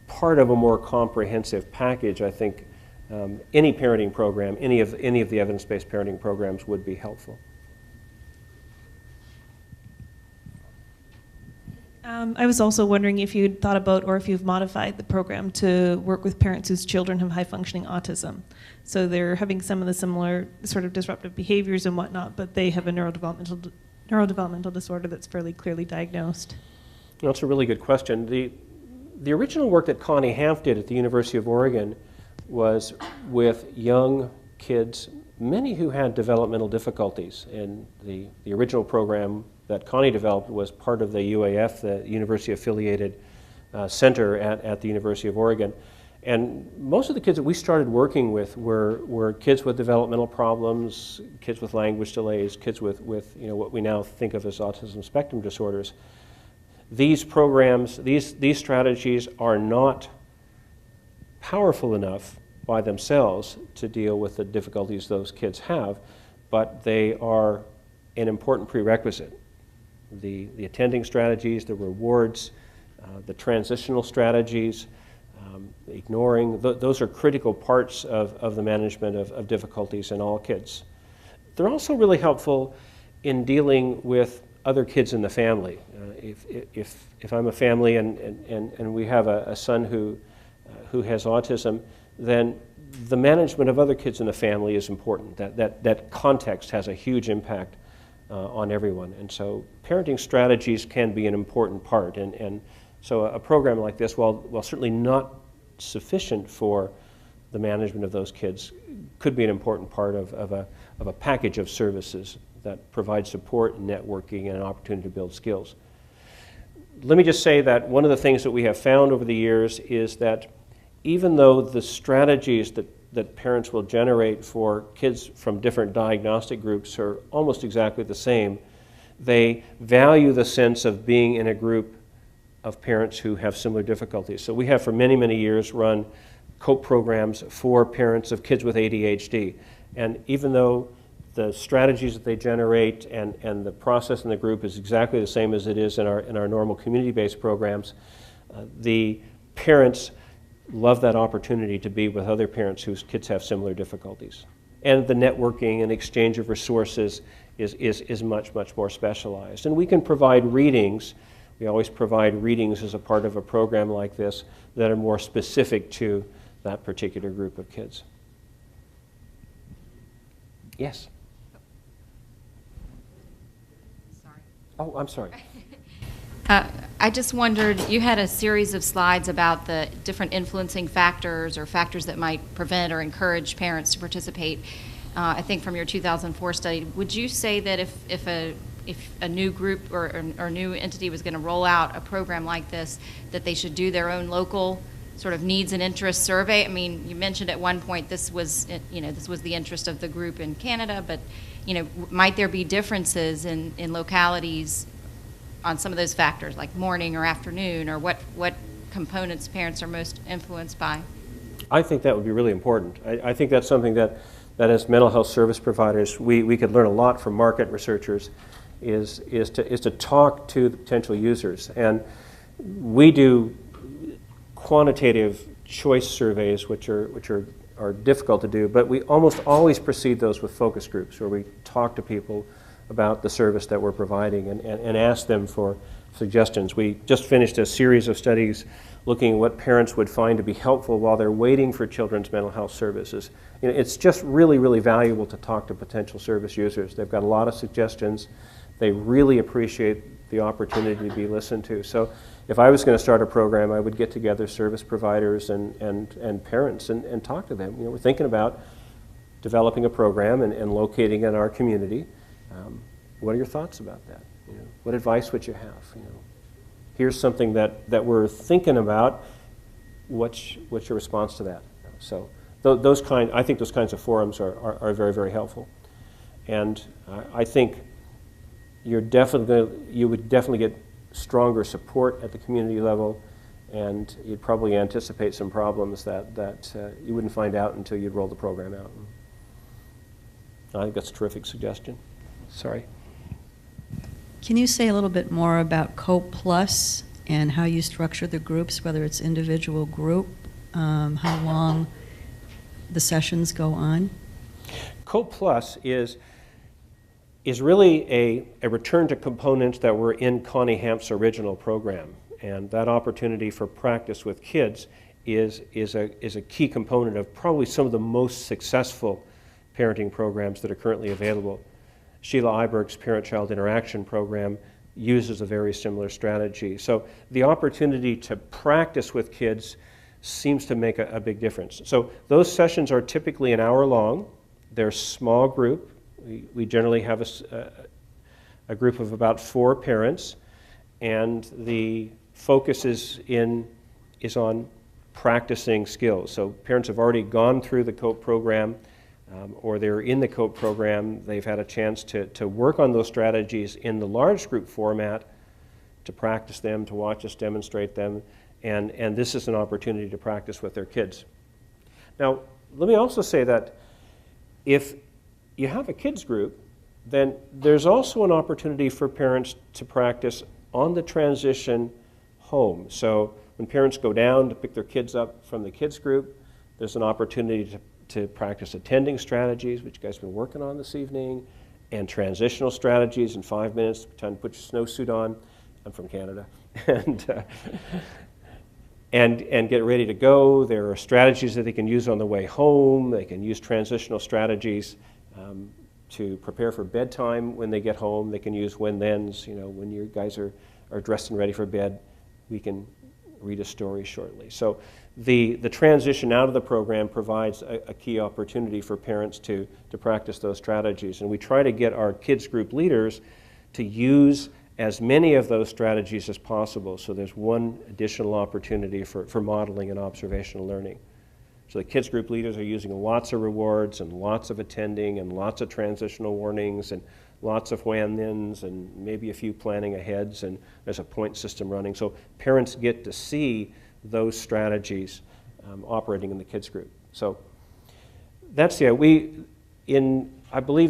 [SPEAKER 1] part of a more comprehensive package, I think any parenting program, any of the evidence-based parenting programs would be helpful.
[SPEAKER 5] I was also wondering if you'd thought about or if you've modified the program to work with parents whose children have high-functioning autism. So they're having some of the similar sort of disruptive behaviors and whatnot, but they have a neurodevelopmental disorder that's fairly clearly diagnosed.
[SPEAKER 1] That's a really good question. The original work that Cunningham did at the University of Oregon was with young kids, many who had developmental difficulties. And the original program that Connie developed was part of the UAF, the University-affiliated center at the University of Oregon. And most of the kids that we started working with were kids with developmental problems, kids with language delays, kids with what we now think of as autism spectrum disorders. These programs, these strategies are not powerful enough by themselves to deal with the difficulties those kids have, but they are an important prerequisite. The attending strategies, the rewards, the transitional strategies, ignoring, those are critical parts of the management of difficulties in all kids. They're also really helpful in dealing with other kids in the family. If I'm a family and we have a son who has autism, then the management of other kids in the family is important. That context has a huge impact on everyone. And so parenting strategies can be an important part. And so a program like this, while certainly not sufficient for the management of those kids, could be an important part of a package of services that provide support and networking and an opportunity to build skills. Let me just say that one of the things that we have found over the years is that even though the strategies that parents will generate for kids from different diagnostic groups are almost exactly the same, they value the sense of being in a group of parents who have similar difficulties. So we have for many, many years run COPE programs for parents of kids with ADHD. And even though the strategies that they generate and the process in the group is exactly the same as it is in our normal community-based programs, the parents love that opportunity to be with other parents whose kids have similar difficulties. And the networking and exchange of resources is much, much more specialized. And we can provide readings. We always provide readings as a part of a program like this that are more specific to that particular group of kids. Yes?
[SPEAKER 6] Sorry.
[SPEAKER 1] Oh, I'm sorry.
[SPEAKER 6] I just wondered, you had a series of slides about the different influencing factors or factors that might prevent or encourage parents to participate, I think from your 2004 study. Would you say that if a new group or new entity was going to roll out a program like this, that they should do their own local sort of needs and interest survey? I mean, you mentioned at one point this was the interest of the group in Canada, but might there be differences in localities on some of those factors, like morning or afternoon, or what components parents are most influenced by?
[SPEAKER 1] I think that would be really important. I think that's something that as mental health service providers, we could learn a lot from market researchers, is to talk to the potential users. And we do quantitative choice surveys, which are difficult to do, but we almost always precede those with focus groups, where we talk to people about the service that we're providing and ask them for suggestions. We just finished a series of studies looking at what parents would find to be helpful while they're waiting for children's mental health services. It's just really, really valuable to talk to potential service users. They've got a lot of suggestions. They really appreciate the opportunity to be listened to. So if I was going to start a program, I would get together service providers and parents and talk to them. We're thinking about developing a program and locating it in our community. What are your thoughts about that? What advice would you have? Here's something that we're thinking about. What's your response to that? So I think those kinds of forums are very, very helpful. And I think you would definitely get stronger support at the community level, and you'd probably anticipate some problems that you wouldn't find out until you'd roll the program out. I think that's a terrific suggestion. Sorry.
[SPEAKER 3] Can you say a little bit more about COPE Plus and how you structure the groups, whether it's individual group, how long the sessions go on?
[SPEAKER 1] COPE Plus is really a return to components that were in Cunningham's original program. And that opportunity for practice with kids is a key component of probably some of the most successful parenting programs that are currently available. Sheila Iberg's Parent-Child Interaction program uses a very similar strategy. So the opportunity to practice with kids seems to make a big difference. So those sessions are typically an hour long. They're small group. We generally have a group of about 4 parents, and the focus is on practicing skills. So parents have already gone through the COPE program, or they're in the COPE program. They've had a chance to work on those strategies in the large group format, to practice them, to watch us demonstrate them, and this is an opportunity to practice with their kids. Now, let me also say that if you have a kids group, then there's also an opportunity for parents to practice on the transition home. So when parents go down to pick their kids up from the kids group, there's an opportunity to practice attending strategies, which you guys have been working on this evening, and transitional strategies in 5 minutes, pretend to put your snowsuit on. I'm from Canada. And get ready to go. There are strategies that they can use on the way home. They can use transitional strategies to prepare for bedtime when they get home. They can use when-thens. When you guys are dressed and ready for bed, we can read a story shortly. So the transition out of the program provides a key opportunity for parents to practice those strategies. And we try to get our kids group leaders to use as many of those strategies as possible. So there's one additional opportunity for modeling and observational learning. So the kids group leaders are using lots of rewards and lots of attending and lots of transitional warnings and lots of when-thens and maybe a few planning aheds, and there's a point system running. So parents get to see those strategies operating in the kids group. So that's I believe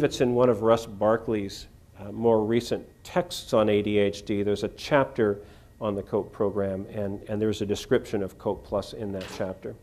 [SPEAKER 1] it's in one of Russ Barkley's more recent texts on ADHD. There's a chapter on the COPE program, and there's a description of COPE Plus in that chapter.